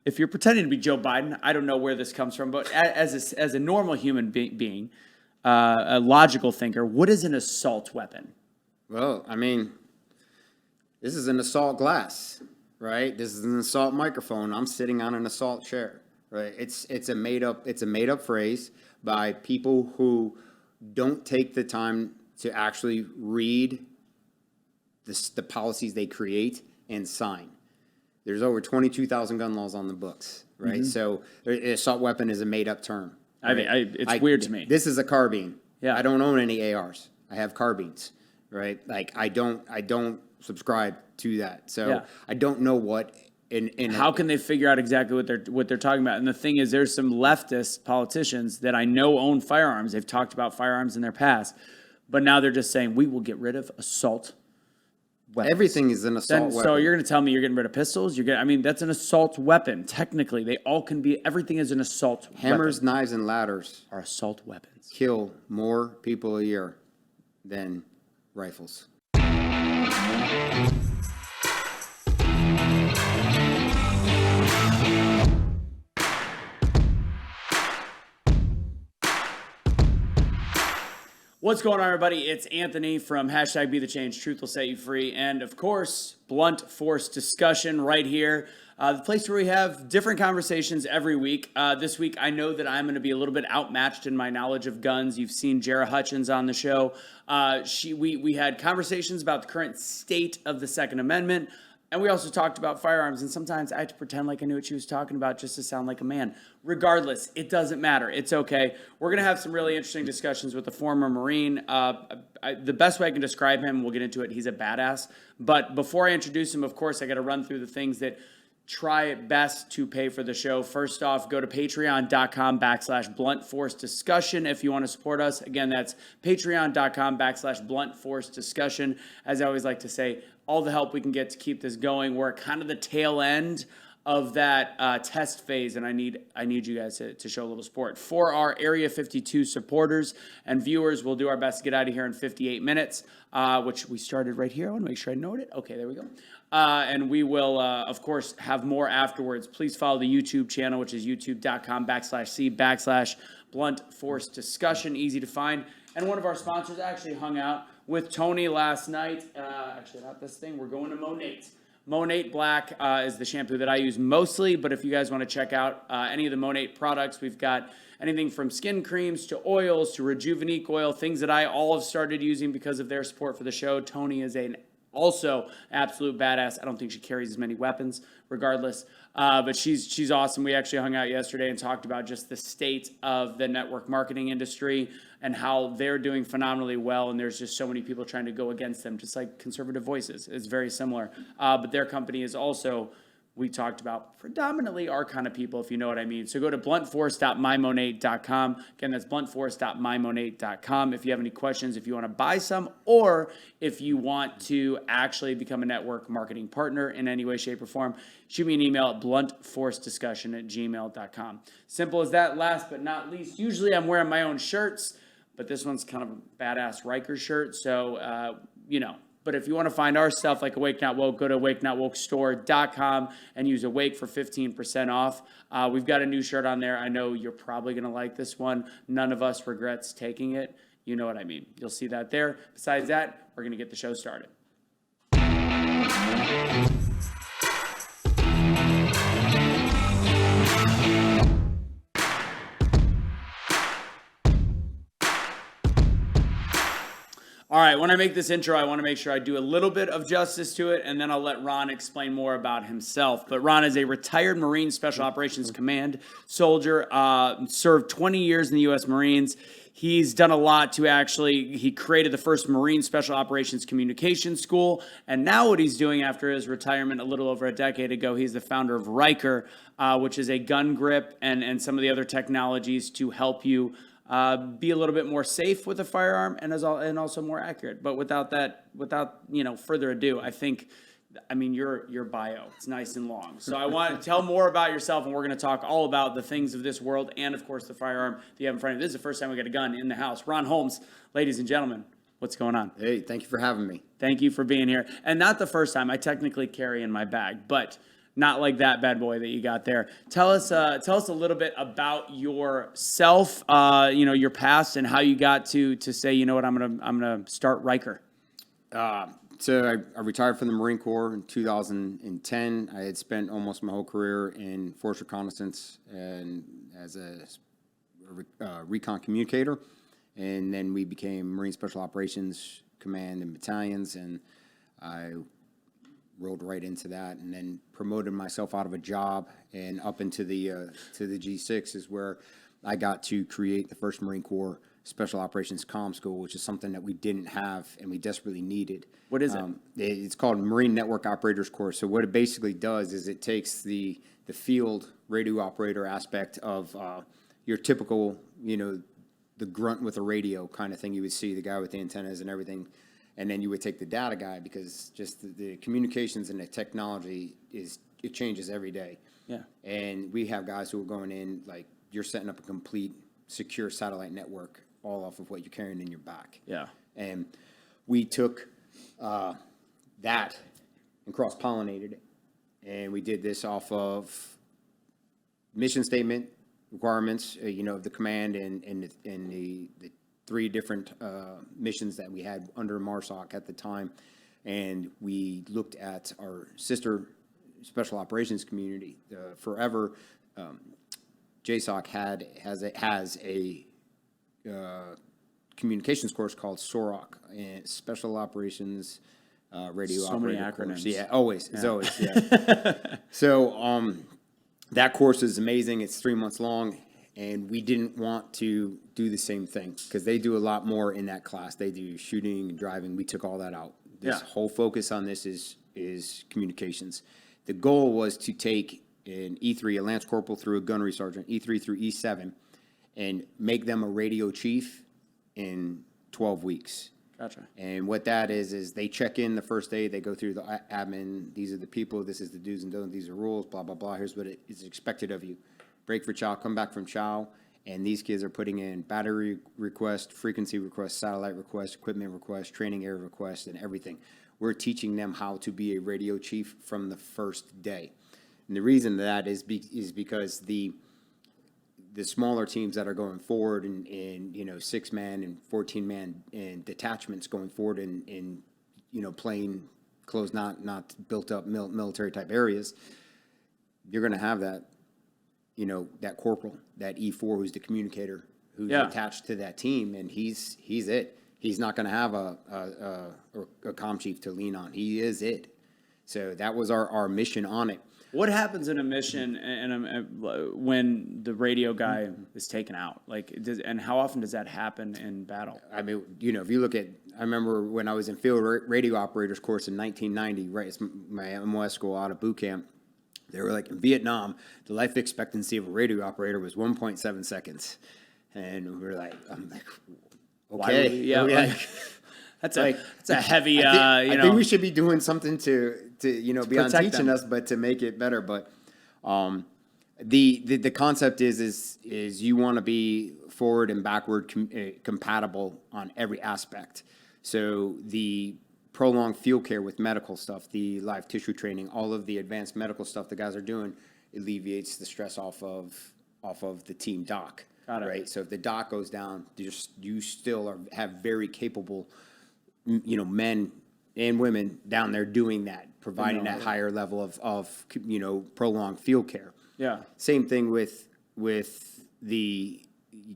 if you're pretending to be Joe Biden, I don't know where this comes from, but as a normal human being, a logical thinker, what is an assault weapon? Well, I mean, this is an assault glass, right? This is an assault microphone. I'm sitting on an assault chair, right? It's a made up phrase by people who don't take the time to actually read the policies they create and sign. There's over 22,000 gun laws on the books, right? So assault weapon is a made up term. Right? It's weird to me. This is a carbine. Yeah. I don't own any ARs. I have carbines, right? Like I don't subscribe to that. So Yeah. I don't know what How can they figure out exactly what they're talking about? And the thing is, there's some leftist politicians that I know own firearms. They've talked about firearms in their past, but now they're just saying we will get rid of assault weapons. everything is an assault weapon. So you're going to tell me you're getting rid of pistols? I mean, that's an assault weapon. Technically, they all can be. Everything is an assault. Hammers, weapon. knives, and ladders Are assault weapons. kill more people a year than rifles. What's going on, everybody? It's Anthony from #BeTheChange. Truth will set you free. And, of course, Blunt Force Discussion right here. The place where we have different conversations every week. This week, I know that I'm going to be a little bit outmatched in my knowledge of guns. You've seen Jara Hutchins on the show. We had conversations about the current state of the Second Amendment. And we also talked about firearms, and sometimes I had to pretend like I knew what she was talking about just to sound like a man. Regardless, it doesn't matter. It's okay. We're going to have some really interesting discussions with a former Marine. The best way I can describe him, we'll get into it, he's a badass. But before I introduce him, of course, I got to run through the things that try best to pay for the show. First off, go to patreon.com/bluntforcediscussion if you want to support us. Again, that's patreon.com/bluntforcediscussion. As I always like to say, all the help we can get to keep this going. We're at kind of the tail end of that test phase, and I need you guys to show a little support. For our Area 52 supporters and viewers, we'll do our best to get out of here in 58 minutes, which we started right here. I want to make sure I note it. Okay, there we go. And we will, of course, have more afterwards. Please follow the YouTube channel, which is youtube.com/c/blunt force discussion. Easy to find. And one of our sponsors actually hung out with Tony last night. Actually, not this thing. We're going to Monate. Monate Black is the shampoo that I use mostly, but if you guys want to check out any of the Monate products, we've got anything from skin creams to oils to Rejuvenate oil, things that I all have started using because of their support for the show. Tony is also absolute badass. I don't think she carries as many weapons regardless, but she's awesome. We actually hung out yesterday and talked about just the state of the network marketing industry and how they're doing phenomenally well, and there's just so many people trying to go against them, just like conservative voices. It's very similar, but their company is also, we talked about, predominantly our kind of people, if you know what I mean. So go to bluntforce.mymonate.com. Again, that's bluntforce.mymonate.com. If you have any questions, if you want to buy some, or if you want to actually become a network marketing partner in any way, shape, or form, shoot me an email at bluntforcediscussion@gmail.com. Simple as that. Last but not least, usually I'm wearing my own shirts, but this one's kind of a badass Ryker shirt, so, But if you want to find our stuff like Awake Not Woke, go to awakenotwokestore.com and use Awake for 15% off. We've got a new shirt on there. I know you're probably going to like this one. None of us regrets taking it. You know what I mean. You'll see that there. Besides that, we're going to get the show started. All right, when I make this intro, I want to make sure I do a little bit of justice to it, and then I'll let Ron explain more about himself. But Ron is a retired Marine Special Operations Command soldier, served 20 years in the U.S. Marines. He's done a lot to he created the first Marine Special Operations Communications School, and now what he's doing after his retirement a little over a decade ago, he's the founder of Ryker, which is a gun grip and some of the other technologies to help you be a little bit more safe with a firearm and also more accurate. But without further ado, your bio, it's nice and long. So I want to tell more about yourself, and we're going to talk all about the things of this world and, of course, the firearm that you have in front of you. This is the first time we got a gun in the house. Ron Holmes, ladies and gentlemen, what's going on? Hey, thank you for having me. Thank you for being here. And not the first time. I technically carry in my bag, but not like that bad boy that you got there. Tell us a little bit about yourself, your past, and how you got to say, you know what, I'm gonna start Ryker. So I retired from the Marine Corps in 2010. I had spent almost my whole career in Force Reconnaissance and as a recon communicator, and then we became Marine Special Operations Command and battalions, and I rolled right into that, and then promoted myself out of a job and up into the G6 is where I got to create the first Marine Corps Special Operations Comm School, which is something that we didn't have and we desperately needed. What is it? It's called Marine Network Operators Course. So what it basically does is it takes the field radio operator aspect of your typical, the grunt with a radio kind of thing you would see, the guy with the antennas and everything, and then you would take the data guy, because just the communications and the technology it changes every day. Yeah. And we have guys who are going in, like, you're setting up a complete secure satellite network all off of what you're carrying in your back. Yeah. And we took that and cross-pollinated it. And we did this off of mission statement requirements, of the command and the three different missions that we had under MARSOC at the time. And we looked at our sister special operations community. Forever, JSOC has a communications course called SOROC, and Special Operations Radio So many Operator course. acronyms. Yeah, always. It's always, yeah. So that course is amazing. It's 3 months long, and we didn't want to do the same thing because they do a lot more in that class. They do shooting and driving. We took all that out. This whole focus on this is communications. The goal was to take an E3, a Lance Corporal through a Gunnery Sergeant, E3 through E7, and make them a radio chief in 12 weeks. Gotcha. And what that is they check in the first day, they go through the admin, these are the people, this is the do's and don'ts, these are rules, blah, blah, blah, here's what is expected of you. Break for chow, come back from chow, and these kids are putting in battery request, frequency request, satellite request, equipment request, training area request, and everything. We're teaching them how to be a radio chief from the first day. And the reason that is because the smaller teams that are going forward in 6-man and 14-man and detachments going forward in plain closed, not built up military type areas, you're going to have that, that corporal, that E4 who's the communicator, who's attached to that team, and he's it. He's not going to have a comm chief to lean on. He is it. So that was our mission on it. What happens in a mission when the radio guy is taken out? And how often does that happen in battle? I mean, if you look at, I remember when I was in field radio operators course in 1990, right? It's my MOS school out of boot camp. They were like, in Vietnam, the life expectancy of a radio operator was 1.7 seconds. And we were like, okay. That's a heavy, I think we should be doing something to beyond teaching them. us, but to make it better. But the concept is you want to be forward and backward compatible on every aspect. So the prolonged field care with medical stuff, the live tissue training, all of the advanced medical stuff the guys are doing alleviates the stress off of the team doc. Got it. Right. So if the doc goes down, you still have very capable men and women down there doing that, providing that higher level of prolonged field care. Yeah. Same thing with the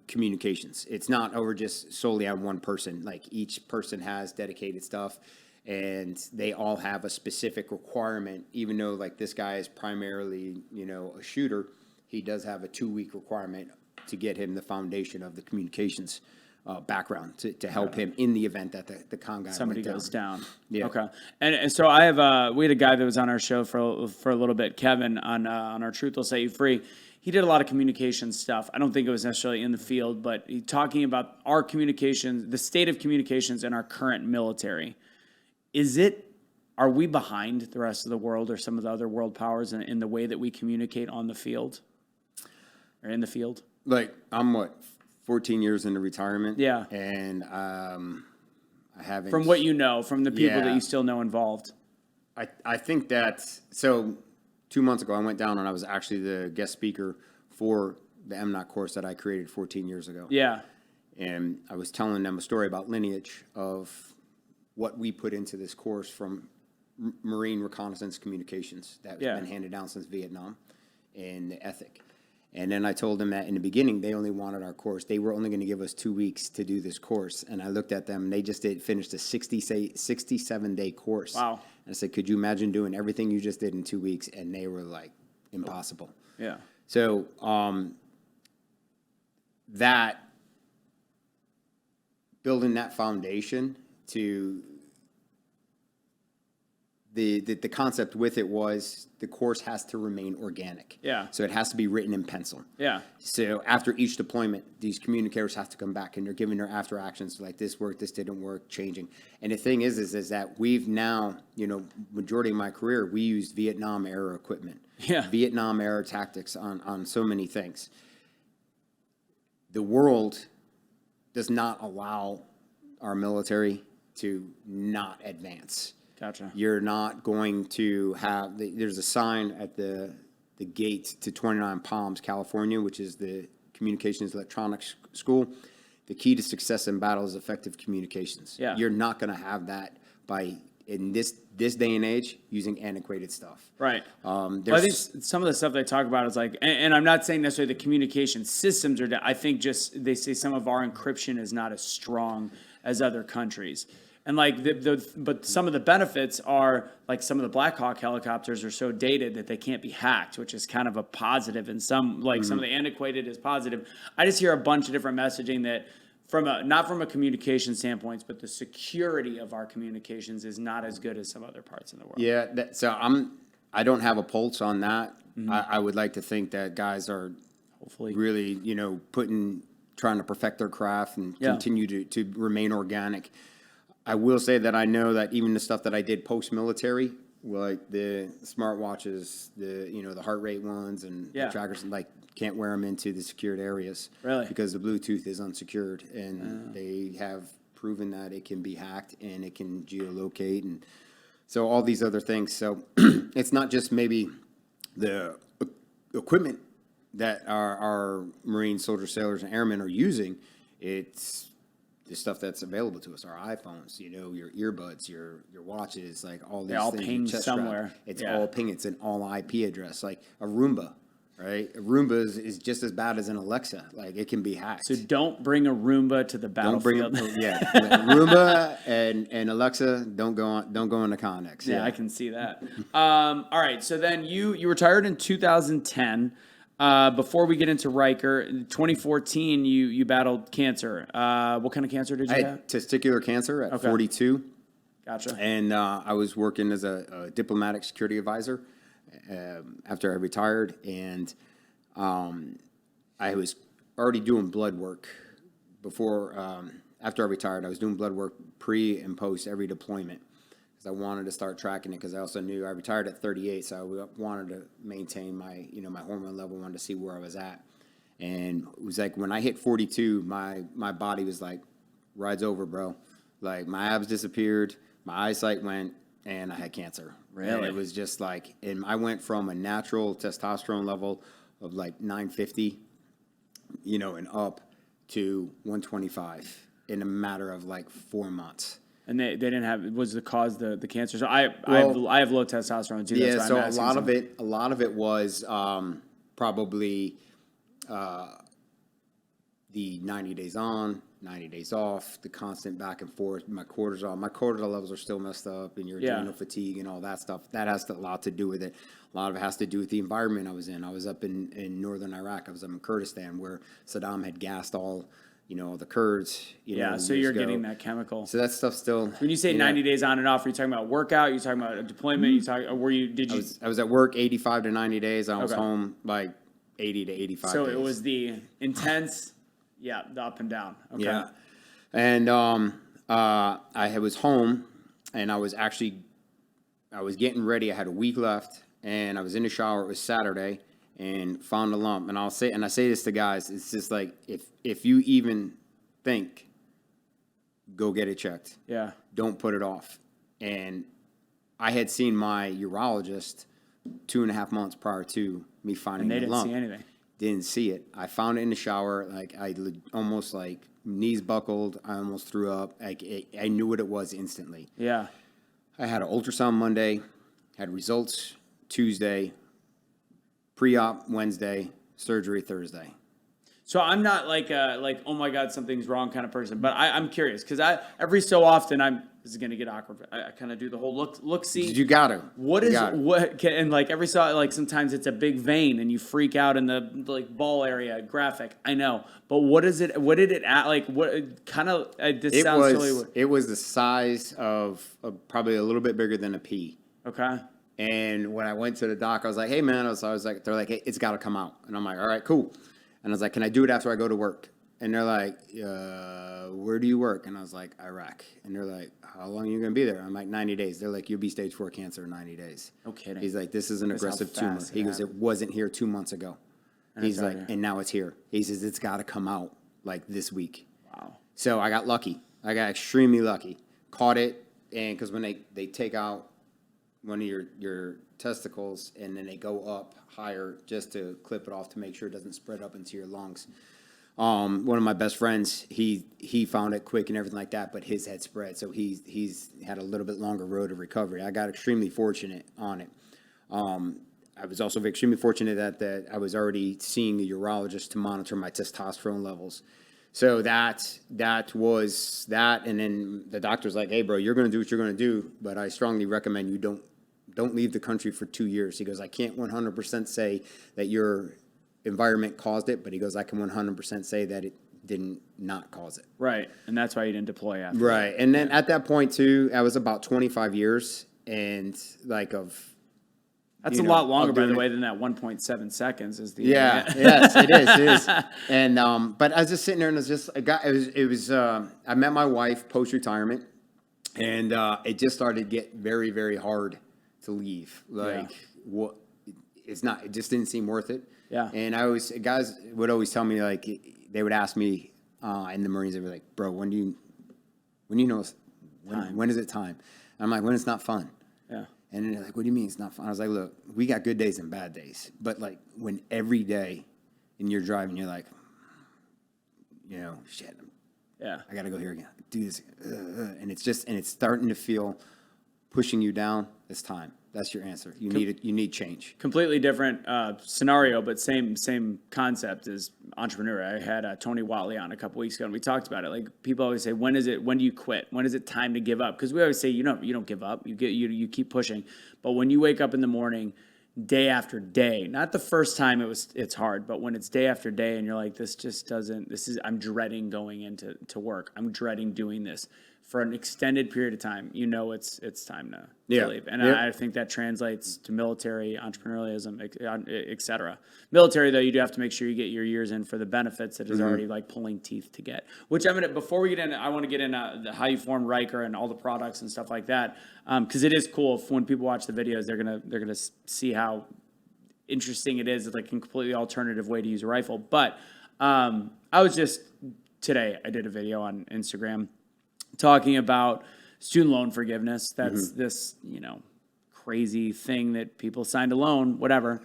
communications. It's not over just solely on one person. Like, each person has dedicated stuff, and they all have a specific requirement. Even though, like, this guy is primarily a shooter, he does have a 2-week requirement to get him the foundation of the communications background to help him in the event that the con guy somebody goes down. Yeah. Okay. And so I have we had a guy that was on our show for a little bit, Kevin, on our Truth Will Set You Free. He did a lot of communication stuff. I don't think it was necessarily in the field, but talking about our communications, the state of communications in our current military. Are we behind the rest of the world or some of the other world powers in the way that we communicate on the field or in the field? Like, I'm 14 years into retirement. Yeah. And I haven't. From what you know, from the people that you still know involved. I think that, so 2 months ago, I went down and I was actually the guest speaker for the MNOC course that I created 14 years ago. Yeah. And I was telling them a story about lineage of what we put into this course from Marine Reconnaissance Communications that has been handed down since Vietnam, and the ethic. And then I told them that in the beginning, they only wanted our course. They were only going to give us 2 weeks to do this course. And I looked at them, and they just finished a 67-day course. Wow. And I said, could you imagine doing everything you just did in 2 weeks? And they were like, impossible. Yeah. So that, building that foundation to the concept with it was the course has to remain organic. Yeah. So it has to be written in pencil. Yeah. So after each deployment, these communicators have to come back and they're giving their after actions like this worked, this didn't work, changing. And the thing is that we've now, majority of my career, we used Vietnam era equipment. Yeah. Vietnam era tactics on so many things. The world does not allow our military to not advance. Gotcha. You're not going to have, there's a sign at the gate to 29 Palms, California, which is the Communications Electronics School. The key to success in battle is effective communications. Yeah. You're not going to have that by, in this day and age, using antiquated stuff. Right. Well, I think some of the stuff they talk about is like, and I'm not saying necessarily the communication systems are, I think just they say some of our encryption is not as strong as other countries. And like but some of the benefits are like some of the Black Hawk helicopters are so dated that they can't be hacked, which is kind of a positive. And some some of the antiquated is positive. I just hear a bunch of different messaging that not from a communication standpoint, but the security of our communications is not as good as some other parts in the world. Yeah. I don't have a pulse on that. I would like to think that guys are Hopefully really, trying to perfect their craft and continue to remain organic. I will say that I know that even the stuff that I did post-military, like the smartwatches, the heart rate ones and the trackers, can't wear them into the secured areas. Really? Because the Bluetooth is unsecured, and they have proven that it can be hacked and it can geolocate, and so all these other things. So it's not just maybe the equipment that our Marine soldiers, sailors, and airmen are using. It's the stuff that's available to us, our iPhones, your earbuds, your watches, like all these they all things. ping somewhere. It's all ping. It's an all IP address, like a Roomba, right? A Roomba is just as bad as an Alexa. Like it can be hacked. So don't bring a Roomba to the battlefield. Roomba and Alexa don't go on the Connex. Yeah, I can see that. All right, so then you retired in 2010. Before we get into Ryker, in 2014, you battled cancer. What kind of cancer did you I have? had testicular cancer at 42. Gotcha. And I was working as a diplomatic security advisor after I retired. And I was already doing blood work before, after I retired. I was doing blood work pre and post every deployment. I wanted to start tracking it because I also knew I retired at 38, so I wanted to maintain my, my hormone level, wanted to see where I was at. And it was like when I hit 42, my body was like, ride's over, bro. Like my abs disappeared, my eyesight went, and I had cancer. Really? And it was just like, and I went from a natural testosterone level of like 950, and up to 125 in a matter of like 4 months. And they didn't have, was the cause the cancer? So I have low testosterone too. Yeah, that's so why a lot of it was probably the 90 days on, 90 days off, the constant back and forth. My cortisol levels are still messed up, and your adrenal fatigue and all that stuff. That has a lot to do with it. A lot of it has to do with the environment I was in. I was up in northern Iraq. I was up in Kurdistan where Saddam had gassed all the Kurds. So you're getting that chemical. So that stuff still. When you say 90 days on and off, are you talking about workout? Are you talking about a deployment? I was at work 85 to 90 days. I was home like 80 to 85 So days. it was the intense, the up and down. Okay. Yeah. And I was home, and I was getting ready. I had a week left, and I was in the shower. It was Saturday, and found a lump. And I say this to guys, it's just like, if you even think, go get it checked. Yeah. Don't put it off. And I had seen my urologist 2.5 months prior to me finding And they the didn't lump. see anything. Didn't see it. I found it in the shower. Like almost like knees buckled. I almost threw up. Like I knew what it was instantly. Yeah. I had an ultrasound Monday, had results Tuesday, pre-op Wednesday, surgery Thursday. So I'm not like oh my God, something's wrong kind of person, but I'm curious because every so often this is gonna get awkward. I kind of do the whole look see. You got to. And like every so like sometimes it's a big vein and you freak out in the like ball area graphic. I know, but what is it? What did it at like? What kind of this sounds silly. It was the size of probably a little bit bigger than a pea. Okay. And when I went to the doc, I was like, "Hey man," I was like, "They're like, hey, it's got to come out," and I'm like, "All right, cool." And I was like, "Can I do it after I go to work?" And they're like, "Where do you work?" And I was like, "Iraq." And they're like, "How long are you going to be there?" I'm like, 90 days. They're like, "You'll be stage 4 cancer in 90 days." No kidding. He's like, "This is an aggressive tumor." He goes, "It wasn't here 2 months ago." He's like, "And now it's here." He says, "It's got to come out like this week." Wow. So I got lucky. I got extremely lucky. Caught it, and because when they take out one of your testicles and then they go up higher just to clip it off to make sure it doesn't spread up into your lungs. One of my best friends, he found it quick and everything like that, but his had spread, so he's had a little bit longer road of recovery. I got extremely fortunate on it. I was also extremely fortunate that I was already seeing a urologist to monitor my testosterone levels. So that was that, and then the doctor's like, "Hey, bro, you're going to do what you're going to do, but I strongly recommend you don't leave the country for 2 years." He goes, "I can't 100% say that your environment caused it, but he goes, I can 100% say that it didn't not cause it." Right, and that's why you didn't deploy after. Right, and then at that point too, I was about 25 years, and like of. That's a lot longer, by the way, than that 1.7 seconds is the. Yeah, yes, it is. And but I was just sitting there, and it was I met my wife post retirement, and it just started to get very, very hard to leave. Like what? It just didn't seem worth it. Yeah. And guys would always tell me, like, they would ask me in the Marines, they were like, "Bro, when do you know when is it time?" And I'm like, "When it's not fun." Yeah. And they're like, "What do you mean it's not fun?" I was like, "Look, we got good days and bad days, but like when every day and you're driving, you're like, shit, Yeah. I got to go here again, do this, and it's starting to feel pushing you down. It's time. That's your answer. You need change. Completely different scenario, but same concept as entrepreneur. I had Tony Watley on a couple weeks ago, and we talked about it. Like, people always say, when do you quit? When is it time to give up? Because we always say, you don't give up. You keep pushing. But when you wake up in the morning, day after day, not the first time it's hard, but when it's day after day, and you're like, I'm dreading going into work. I'm dreading doing this for an extended period of time. It's time to leave. And I think that translates to military, entrepreneurialism, et cetera. Military, though, you do have to make sure you get your years in for the benefits that is already like pulling teeth to get. Which before we get in, I want to get into how you formed Ryker and all the products and stuff like that. Because it is cool when people watch the videos, they're gonna see how interesting it is. It's like a completely alternative way to use a rifle. But today I did a video on Instagram talking about student loan forgiveness. That's this, crazy thing that people signed a loan, whatever.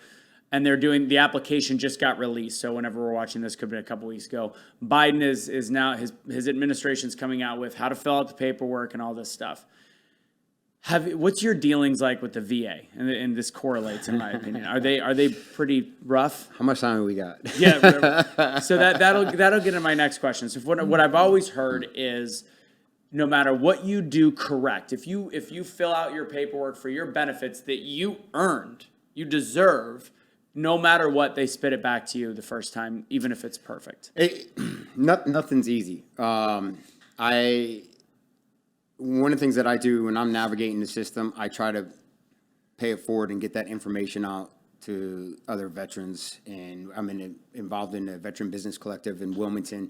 And the application just got released. So whenever we're watching this, could be a couple weeks ago, Biden is now, his administration's coming out with how to fill out the paperwork and all this stuff. What's your dealings like with the VA? And this correlates, in my opinion. Are they pretty rough? How much time have we got? Yeah. So that'll get into my next question. So what I've always heard is, no matter what you do correct, if you fill out your paperwork for your benefits that you earned, you deserve, no matter what, they spit it back to you the first time, even if it's perfect. Nothing's easy. One of the things that I do when I'm navigating the system, I try to pay it forward and get that information out to other veterans. And I'm involved in a veteran business collective in Wilmington,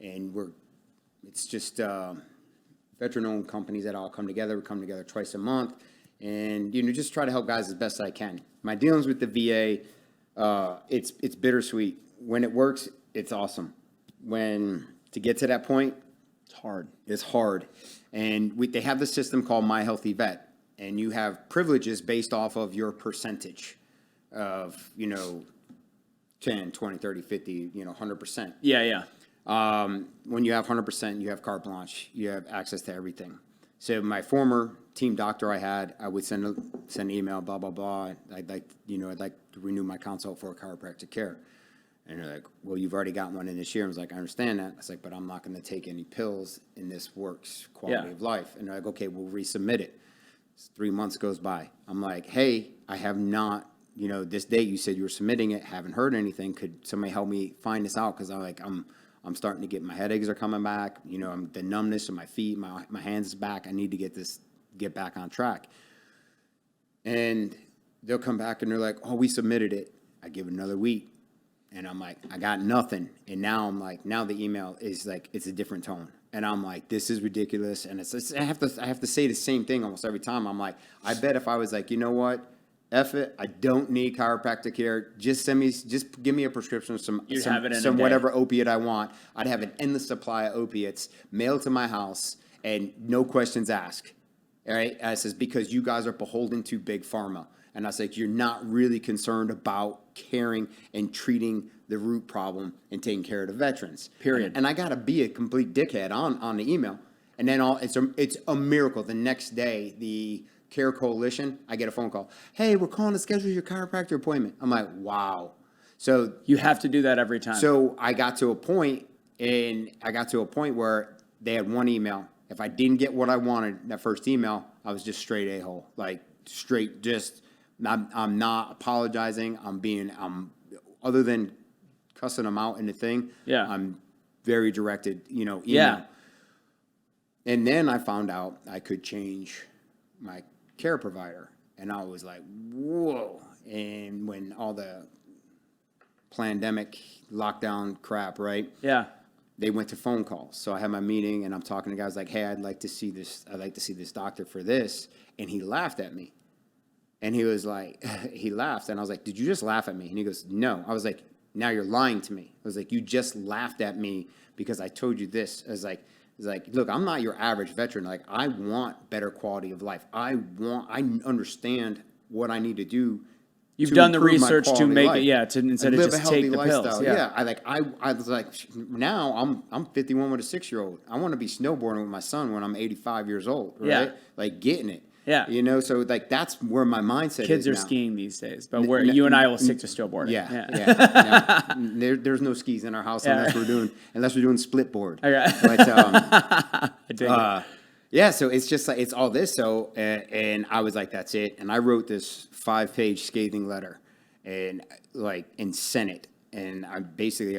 and it's just veteran-owned companies that all come together. We come together twice a month, and just try to help guys as best I can. My dealings with the VA, it's bittersweet. When it works, it's awesome. To get to that point, It's hard. It's hard. And they have this system called My Healthy Vet. and you have privileges based off of your percentage of, 10, 20, 30, 50, 100%. Yeah. When you have 100%, you have carte blanche. You have access to everything. So my former team doctor I would send an email, blah, blah, blah. I'd like to renew my consult for chiropractic care. And they're like, well, you've already got one in this year. I was like, I understand that. I was like, but I'm not going to take any pills in this works quality of life. And they're like, okay, we'll resubmit it. 3 months goes by. I'm like, hey, I have not, this date you said you were submitting it. Haven't heard anything. Could somebody help me find this out? Because I'm starting to get, my headaches are coming back. The numbness in my feet, my hands is back. I need to get back on track. And they'll come back and they're like, oh, we submitted it. I give it another week. And I'm like, I got nothing. And now now the email is like, it's a different tone. And I'm like, this is ridiculous. And I have to say the same thing almost every time. I'm like, I bet if I was like, you know what? F it. I don't need chiropractic care. Just give me a prescription of some whatever opiate I want. I'd have an endless supply of opiates mailed to my house and no questions asked. All right. I says, because you guys are beholden to big pharma. And I was like, you're not really concerned about caring and treating the root problem and taking care of the veterans. Period. And I got to be a complete dickhead on the email. And then it's a miracle. The next day, the Care Coalition, I get a phone call. Hey, we're calling to schedule your chiropractor appointment. I'm like, wow. So You have to do that every time. So I got to a point where they had one email. If I didn't get what I wanted, that first email, I was just straight a-hole. Like straight, just, I'm not apologizing. Other than cussing them out in the thing. Yeah. I'm very directed, email. Yeah. And then I found out I could change my care provider. And I was like, whoa. And when all the pandemic lockdown crap, right? Yeah. They went to phone calls. So I had my meeting and I'm talking to guys like, hey, I'd like to see this doctor for this. And he laughed at me. And he was like, he laughed. And I was like, did you just laugh at me? And he goes, no. I was like, now you're lying to me. I was like, you just laughed at me because I told you this. I was like, look, I'm not your average veteran. Like, I want better quality of life. I understand what I need to do. You've done the research to make life. Instead of just take the pills. Yeah. I was like, now I'm 51 with a 6-year-old. I want to be snowboarding with my son when I'm 85 years old, right? Yeah. Like getting it. Yeah. So like that's where my mindset Kids is are now. skiing these days, but you and I will stick to snowboarding. Yeah. There's no skis in our house unless we're doing split board. Okay. But so it's just like it's all this. So and I was like, that's it. And I wrote this 5-page scathing letter and sent it. And I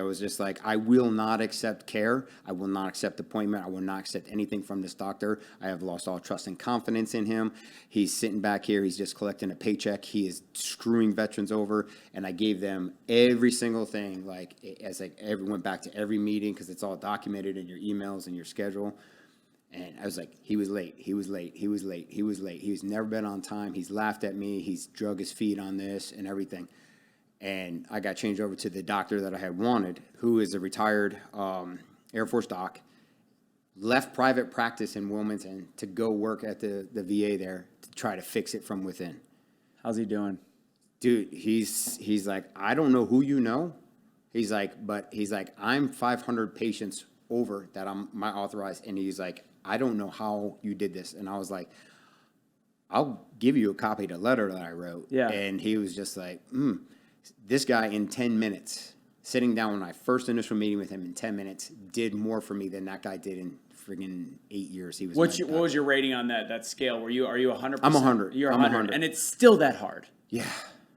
was just like, I will not accept care. I will not accept appointment. I will not accept anything from this doctor. I have lost all trust and confidence in him. He's sitting back here. He's just collecting a paycheck. He is screwing veterans over. And I gave them every single thing. Went back to every meeting because it's all documented in your emails and your schedule. And I was like, he was late. He's never been on time. He's laughed at me. He's drug his feet on this and everything. And I got changed over to the doctor that I had wanted, who is a retired Air Force doc, left private practice in Wilmington to go work at the VA there to try to fix it from within. How's he doing? Dude, he's like, I don't know who you know. He's like, I'm 500 patients over that I'm authorized. And he's like, I don't know how you did this. And I was like, I'll give you a copy of the letter that I wrote. Yeah. And he was just like, This guy in 10 minutes, sitting down when my first initial meeting with him in 10 minutes, did more for me than that guy did in friggin' 8 years. He was. What was your rating on that scale? Are you 100%? I'm 100. You're 100. And it's still that hard. Yeah.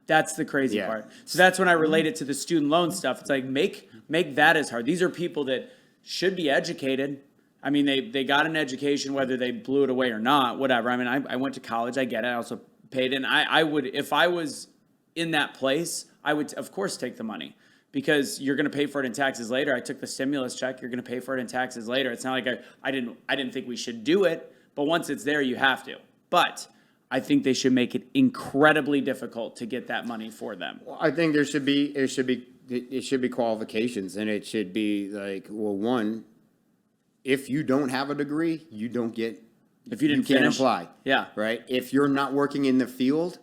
That's the crazy part. So that's when I relate it to the student loan stuff. It's like, make that as hard. These are people that should be educated. I mean, they got an education, whether they blew it away or not, whatever. I mean, I went to college. I get it. I also paid it. And I would, if I was in that place, I would, of course, take the money because you're going to pay for it in taxes later. I took the stimulus check. You're going to pay for it in taxes later. It's not like I didn't think we should do it, but once it's there, you have to. But I think they should make it incredibly difficult to get that money for them. Well, I think it should be qualifications, and it should be like, well, one, if you don't have a degree, you don't get If you didn't can't finish, apply. yeah. Right. If you're not working in the field,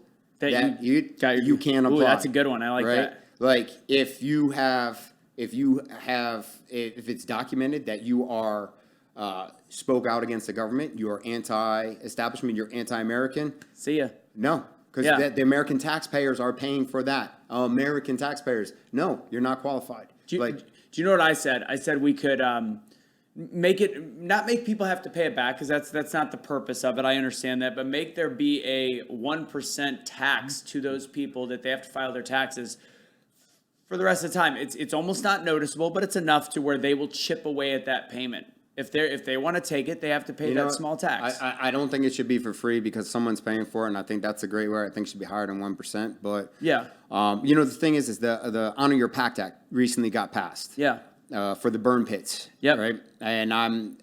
That you can't apply. Ooh, that's a good one. I like right? that. Like if it's documented that you are spoke out against the government, you are anti-establishment, you're anti-American. See ya. No, because the American taxpayers are paying for that. American taxpayers. No, you're not qualified. Do you know what I said? I said we could not make people have to pay it back, because that's not the purpose of it. I understand that, but make there be a 1% tax to those people that they have to file their taxes for the rest of the time. It's almost not noticeable, but it's enough to where they will chip away at that payment. If they want to take it, they have to pay that small tax. I don't think it should be for free because someone's paying for it, and I think that's a great way. I think it should be higher than 1%. But yeah, the thing is the Honor Your Pact Act recently got passed. Yeah. For the burn pits. Yep. Right. And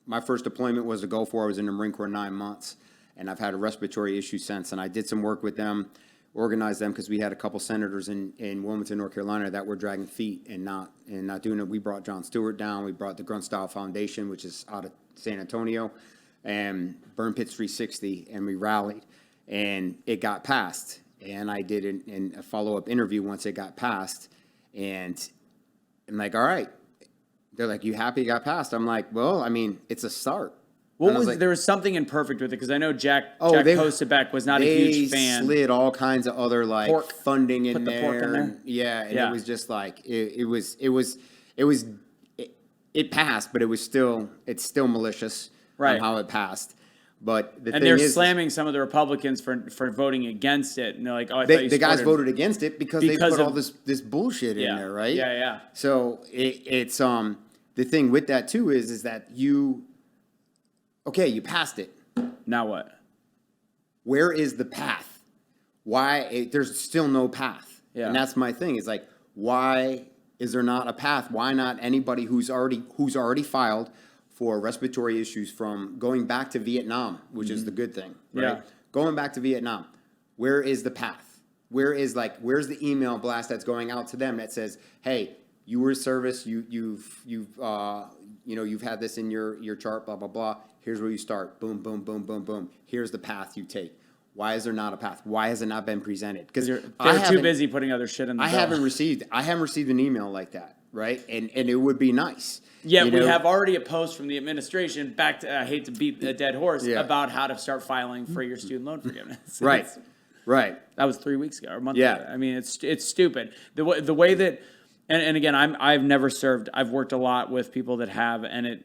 my first deployment was to Gulf War. I was in the Marine Corps 9 months, and I've had a respiratory issue since. And I did some work with them, organized them, because we had a couple senators in Wilmington, North Carolina, that were dragging feet and not doing it. We brought John Stewart down. We brought the Grunt Style Foundation, which is out of San Antonio, and Burn Pits 360, and we rallied, and it got passed. And I did a follow-up interview once it got passed, and I'm like, all right. They're like, you happy it got passed? I'm like, well, I mean, it's a start. There was something imperfect with it, because I know Jack Posobiec was not a huge fan. They slid all kinds of other funding in there. Put the pork in there. Yeah, and it was just like it passed, but it's still malicious on how it passed. But they're slamming some of the Republicans for voting against it, and they're like, "Oh, the guys voted against it because they put all this bullshit in there, right?" Yeah. So it's the thing with that too is that you passed it. Now what? Where is the path? Why there's still no path? Yeah. And that's my thing. Is like, why is there not a path? Why not anybody who's already filed for respiratory issues from going back to Vietnam, which is the good thing, right? Yeah. Going back to Vietnam, where is the path? Where's the email blast that's going out to them that says, hey, you were service, you've had this in your chart, blah, blah, blah. Here's where you start. Boom, boom, boom, boom, boom. Here's the path you take. Why is there not a path? Why has it not been presented? Because they're too busy putting other shit in the bill. I haven't received an email like that, right? And it would be nice. Yeah, we have already a post from the administration, back to, I hate to beat a dead horse, about how to start filing for your student loan forgiveness. Right. That was 3 weeks ago or a month ago. I mean, it's stupid. The way that, and again, I've never served. I've worked a lot with people that have, and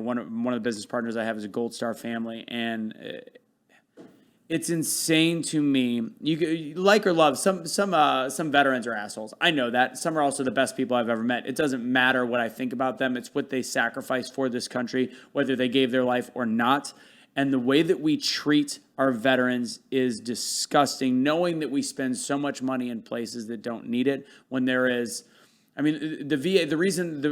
one of the business partners I have is a Gold Star family, and it's insane to me. You like or love some veterans are assholes. I know that. Some are also the best people I've ever met. It doesn't matter what I think about them. It's what they sacrificed for this country, whether they gave their life or not. And the way that we treat our veterans is disgusting, knowing that we spend so much money in places that don't need it, when there is, I mean, the VA, the reason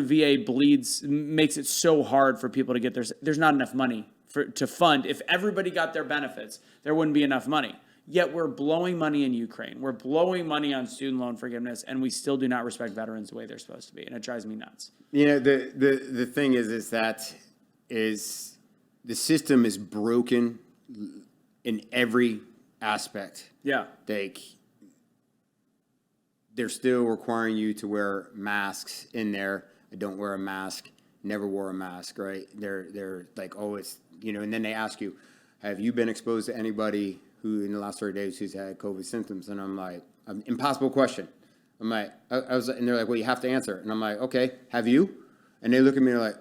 VA bleeds, makes it so hard for people to get there's not enough money to fund. If everybody got their benefits, there wouldn't be enough money. Yet we're blowing money in Ukraine. We're blowing money on student loan forgiveness, and we still do not respect veterans the way they're supposed to be, and it drives me nuts. The thing is that the system is broken in every aspect. Yeah. They're still requiring you to wear masks in there. I don't wear a mask. Never wore a mask, right? They're like, oh, it's, and then they ask you, have you been exposed to anybody who in the last 30 days who's had COVID symptoms? And I'm like, impossible question. I'm like, and they're like, well, you have to answer. And I'm like, okay, have you? And they look at me and they're like,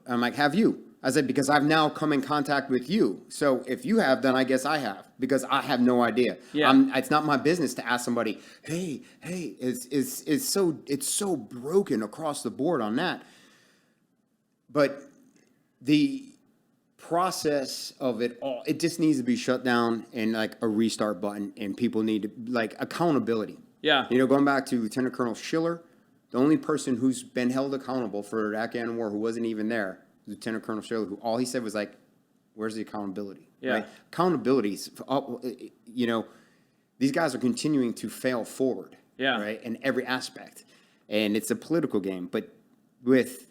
I'm like, have you? I said, because I've now come in contact with you. So if you have, then I guess I have, because I have no idea. Yeah. It's not my business to ask somebody, hey, it's so broken across the board on that. But the process of it all, it just needs to be shut down and like a restart button, and people need to, like, accountability. Yeah. Going back to Lieutenant Colonel Schiller, the only person who's been held accountable for the Afghan war who wasn't even there, Lieutenant Colonel Schiller, who all he said was like, where's the accountability? Yeah. Right? Accountability, these guys are continuing to fail forward. Yeah. Right? In every aspect. And it's a political game. But with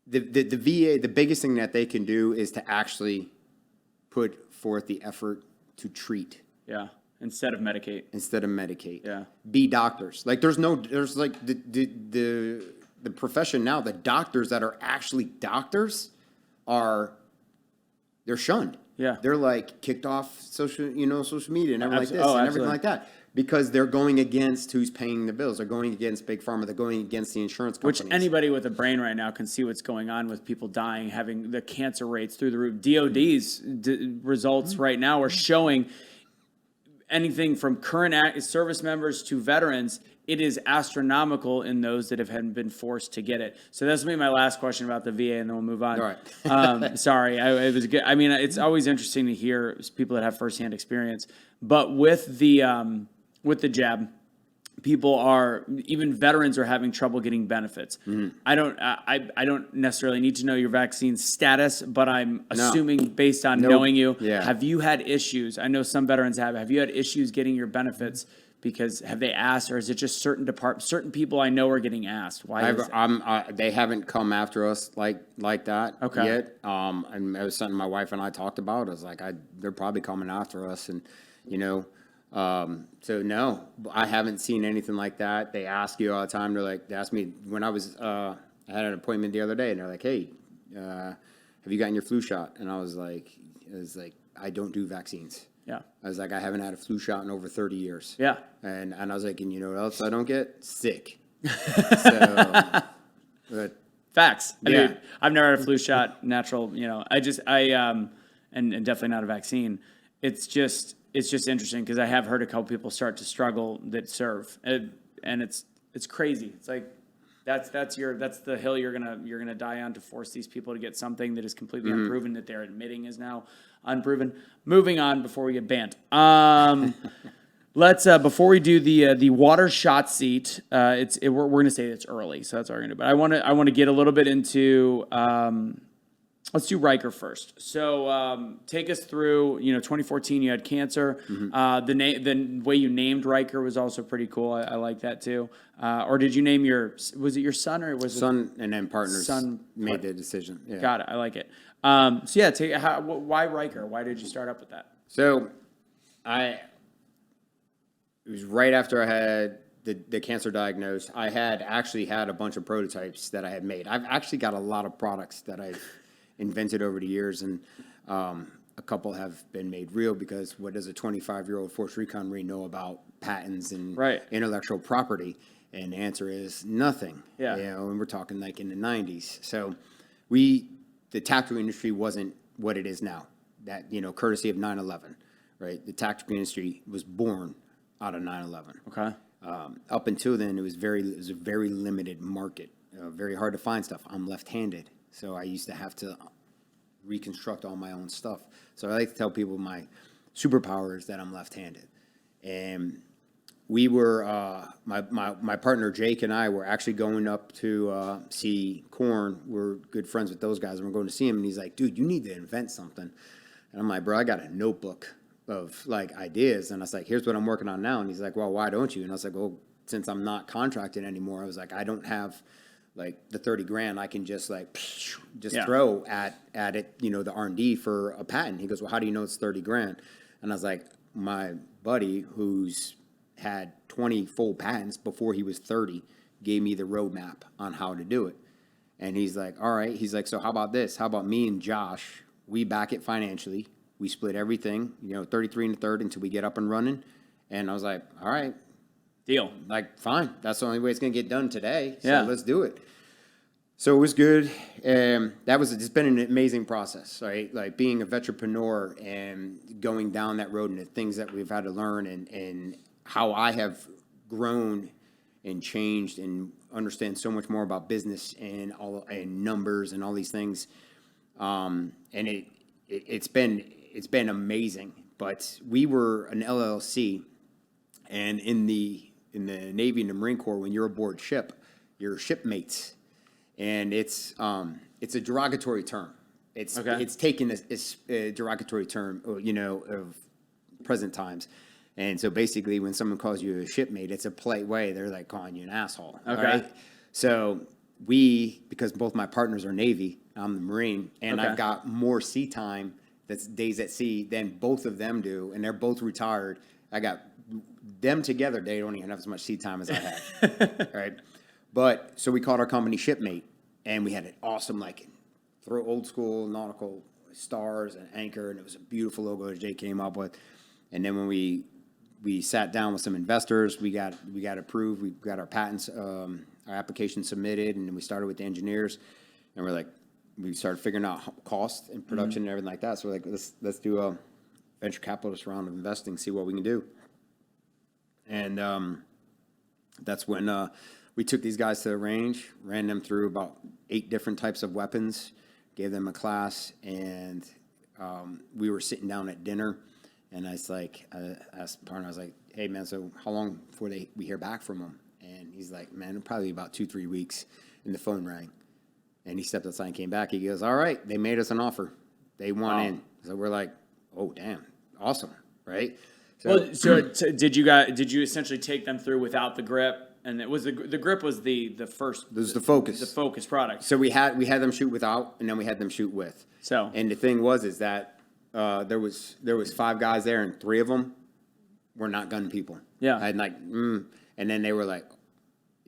the VA, the biggest thing that they can do is to actually put forth the effort to treat Yeah. Instead of medicate. Yeah. Be doctors. Like there's like the profession now, the doctors that are actually doctors they're shunned. Yeah. They're like kicked off social media and everything like this and everything like that. Because they're going against who's paying the bills. They're going against Big Pharma. They're going against the insurance companies. Which anybody with a brain right now can see what's going on with people dying, having the cancer rates through the roof. DOD's results right now are showing anything from current service members to veterans. It is astronomical in those that have been forced to get it. So that's going to be my last question about the VA, and then we'll move on. All right. Sorry, it was good. I mean, it's always interesting to hear people that have firsthand experience. But with the jab, even veterans are having trouble getting benefits. Mm-hmm. I don't necessarily need to know your vaccine status, but I'm assuming based on knowing you, have you had issues? I know some veterans have. Have you had issues getting your benefits? Because have they asked, or is it just certain people I know are getting asked? Why is it? They haven't come after us like that yet. Okay. And it was something my wife and I talked about. I was like, they're probably coming after us, and so no, I haven't seen anything like that. They ask you all the time. They asked me when I had an appointment the other day, and they're like, hey, have you gotten your flu shot? And I was like, I don't do vaccines. Yeah. I was like, I haven't had a flu shot in over 30 years. Yeah. And I was like, and you know what else I don't get? Sick. So, but facts. I Yeah. mean, I've never had a flu shot, natural, and definitely not a vaccine. It's just interesting because I have heard a couple people start to struggle that serve, and it's crazy. It's like that's the hill you're gonna die on, to force these people to get something that is completely unproven, that they're admitting is now unproven. Moving on before we get banned. Let's before we do the water shot seat, we're gonna say it's early, so that's what we're gonna do. But I want to get a little bit into. Let's do Ryker first. So take us through. 2014, you had cancer. The way you named Ryker was also pretty cool. I like that too. Or did you name was it your son, or was son and then partners son made the decision? Yeah. Got it. I like it. So yeah, why Ryker? Why did you start up with that? So it was right after I had the cancer diagnosed. I had actually had a bunch of prototypes that I had made. I've actually got a lot of products that I've invented over the years, and a couple have been made real, because what does a 25-year-old Force Recon Marine know about patents and intellectual property? And the answer is nothing. Yeah. And we're talking like in the 90s. So the tactical industry wasn't what it is now. That, courtesy of 9/11, right? The tactical industry was born out of 9/11. Okay. Up until then, it was a very limited market. Very hard to find stuff. I'm left-handed, so I used to have to reconstruct all my own stuff. So I like to tell people my superpower is that I'm left-handed. And we were, my partner Jake and I were actually going up to see Korn. We're good friends with those guys, and we're going to see him. And he's like, dude, you need to invent something. And I'm like, bro, I got a notebook of like ideas. And I was like, here's what I'm working on now. And he's like, well, why don't you? And I was like, well, since I'm not contracted anymore, I was like, I don't have like the 30 grand I can just throw at it, the R&D for a patent. He goes, well, how do you know it's 30 grand? And I was like, my buddy who's had 20 full patents before he was 30 gave me the roadmap on how to do it. And he's like, all right. He's like, so how about this? How about me and Josh, we back it financially. We split everything, 33 and a third until we get up and running. And I was like, all right. Deal. Like, fine. That's the only way it's going to get done today. So Yeah. let's do it. So it was good. It's been an amazing process, right? Like being a veteranpreneur and going down that road and the things that we've had to learn and how I have grown and changed and understand so much more about business and numbers and all these things. And it's been amazing. But we were an LLC, and in the Navy and the Marine Corps, when you're aboard ship, you're shipmates. And it's a derogatory term. It's taken a derogatory term, of present times. And so basically, when someone calls you a shipmate, it's a polite way. They're like calling you an asshole. Okay. Right? So because both my partners are Navy, I'm the Marine, and Okay. I've got more sea time, that's days at sea, than both of them do, and they're both retired. I got them together, they don't even have as much sea time as I have, right? But, so we called our company Shipmate, and we had an awesome, like, throw old school nautical stars and anchor, and it was a beautiful logo that Jay came up with. And then when we sat down with some investors, we got approved, we got our patents, our application submitted, and then we started with the engineers, and we started figuring out cost and production and everything like that. So we're like, let's do a venture capitalist round of investing, see what we can do. And that's when we took these guys to the range, ran them through about 8 different types of weapons, gave them a class, and we were sitting down at dinner, and I was like, I asked the partner, I was like, hey man, so how long before we hear back from them? And he's like, man, it'll probably be about 2-3 weeks. And the phone rang, and he stepped outside and came back. He goes, all right, they made us an offer. They want in. So we're like, oh damn, awesome, right? So, did you essentially take them through without the grip? And it was the grip was the first. This is the Focus. The Focus product. So we had them shoot without, and then we had them shoot with. So, and the thing is that there was 5 guys there, and 3 of them were not gun people. Yeah. I had like, and then they were like,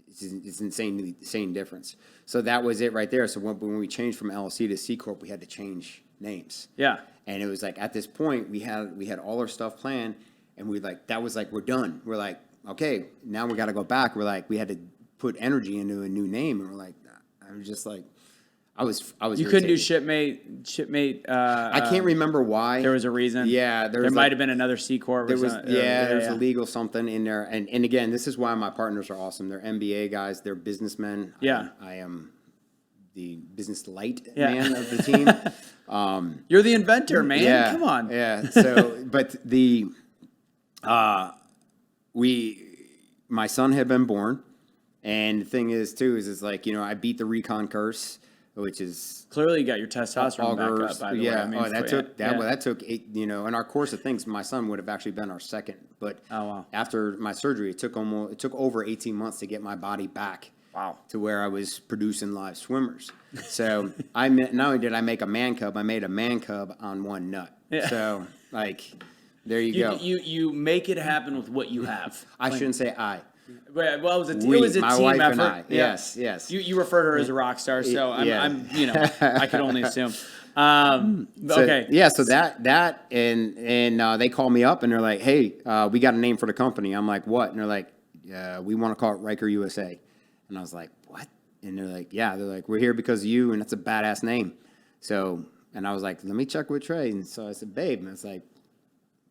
it's insane difference. So that was it right there. So when we changed from LLC to C Corp, we had to change names. Yeah. And it was like, at this point, we had all our stuff planned, and we're done. We're like, okay, now we got to go back. We're like, we had to put energy into a new name, and we're like, I was just like, I was. You couldn't do shipmate. I can't remember why. There was a reason. Yeah, there might have been another C Corp. There was there's a legal something in there, and again, this is why my partners are awesome. They're MBA guys. They're businessmen. Yeah, I am the business light man of the team. You're the inventor, man. Yeah, come on. Yeah. So, but my son had been born, and the thing is like, I beat the recon curse, which is clearly you got your testosterone back up. By the way, I mean, that took 8. In our course of things, my son would have actually been our second, but after my surgery, it took over 18 months to get my body back. Wow. To where I was producing live swimmers. So not only did I make a man cub, I made a man cub on one nut. Yeah. So like, there you go. You make it happen with what you have. I shouldn't say I. Well, it was a team wife effort. And I. Yes, yes. You referred to her as a rock star, so I'm I could only assume. Okay. Yeah, so that and they call me up and they're like, hey, we got a name for the company. I'm like, what? And they're like, we want to call it rykerUSA. And I was like, what? And they're like, yeah. They're like, we're here because of you, and that's a badass name. So, and I was like, let me check with Trey. And so I said, babe, and I was like,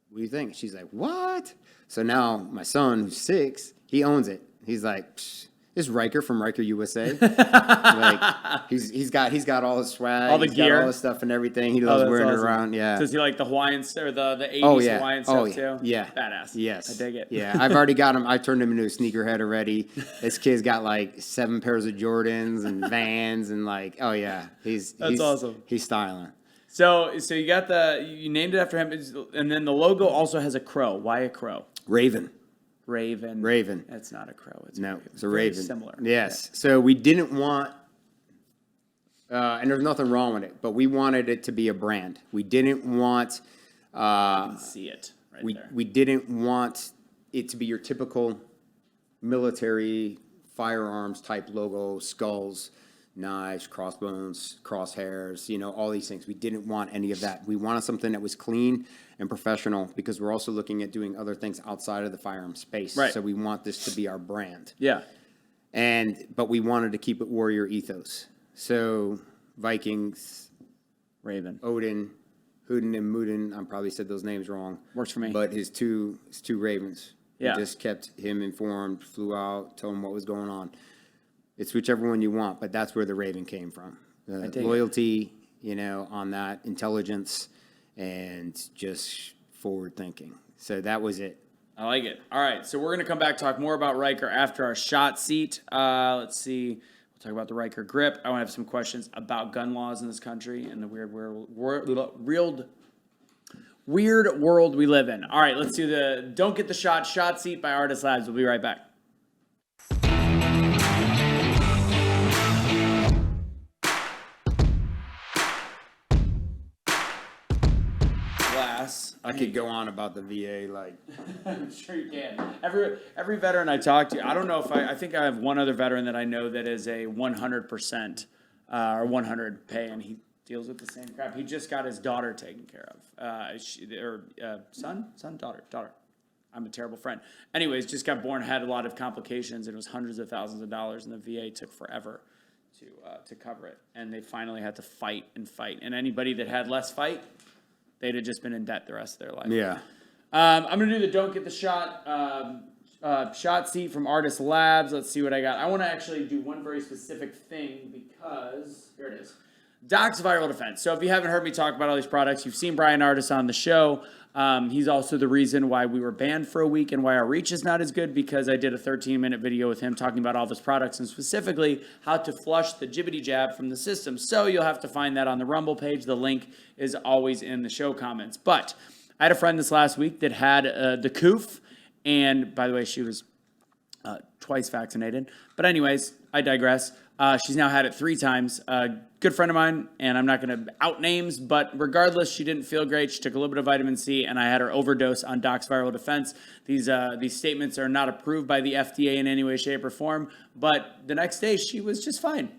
what do you think? She's like, what? So now my son, who's 6, he owns it. He's like, psh, it's Ryker from rykerUSA. Like he's got all his swag, all the gear, got all his stuff and everything. He loves wearing it around. Yeah. Does he like the Hawaiian or the 80s Hawaiian stuff too? Yeah. Badass. Yes. I dig it. Yeah. I've already got him. I turned him into a sneakerhead already. This kid's got like 7 pairs of Jordans and Vans and like, oh yeah, he's awesome. He's styling. So you got you named it after him, and then the logo also has a crow. Why a crow? Raven. It's not a crow. It's a raven. Similar. Yes. Yeah. So we didn't want, and there's nothing wrong with it, but we wanted it to be a brand. We didn't want. You can see it right there. We didn't want it to be your typical military firearms type logo, skulls, knives, crossbones, crosshairs, all these things. We didn't want any of that. We wanted something that was clean and professional because we're also looking at doing other things outside of the firearm space. Right. So we want this to be our brand. Yeah. But we wanted to keep it warrior ethos. So Vikings, Raven, Odin, Hoodin, and Moodin. I probably said those names wrong. Works for me. But his two ravens. Yeah. We just kept him informed, flew out, told him what was going on. It's whichever one you want, but that's where the Raven came from. The loyalty, on that, intelligence, and just forward thinking. So that was it. I like it. All right, so we're going to come back, talk more about Ryker after our shot seat. Let's see. We'll talk about the Ryker grip. I want to have some questions about gun laws in this country and the weird world we live in. All right, let's do the Don't Get the Shot seat by Artist Labs. We'll be right back. gas. I could go on about the VA, like. I'm sure you can. Every veteran I talk to, I don't know if I think I have one other veteran that I know that is a 100% or 100 pay, and he deals with the same crap. He just got his daughter taken care of. Daughter. I'm a terrible friend. Anyways, just got born, had a lot of complications, and it was hundreds of thousands of dollars, and the VA took forever to cover it. And they finally had to fight. And anybody that had less fight, they'd have just been in debt the rest of their life. Yeah. I'm going to do the Don't Get the Shot shot seat from Artist Labs. Let's see what I got. I want to actually do one very specific thing because, here it is. Doc's Viral Defense. So if you haven't heard me talk about all these products, you've seen Brian Artis on the show. He's also the reason why we were banned for a week and why our reach is not as good, because I did a 13-minute video with him talking about all of his products and specifically how to flush the jibbity jab from the system. So you'll have to find that on the Rumble page. The link is always in the show comments. But I had a friend this last week that had the coof, and by the way, she was twice vaccinated. But anyways, I digress. She's now had it 3 times. Good friend of mine, and I'm not going to out names, but regardless, she didn't feel great. She took a little bit of vitamin C, and I had her overdose on Doc's Viral Defense. These statements are not approved by the FDA in any way, shape, or form, but the next day, she was just fine.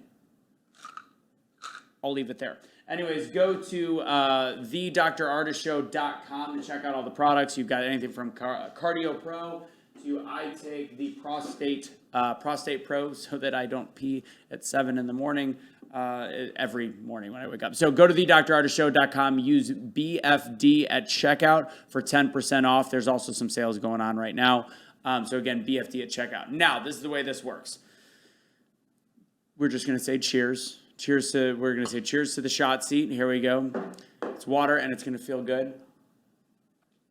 I'll leave it there. Anyways, go to thedrartistshow.com to check out all the products. You've got anything from Cardio Pro to I take the Prostate Pro so that I don't pee at 7 in the morning every morning when I wake up. So go to thedrartistshow.com, use BFD at checkout for 10% off. There's also some sales going on right now. So again, BFD at checkout. Now, this is the way this works. We're just going to say cheers. We're going to say cheers to the shot seat. Here we go. It's water and it's going to feel good.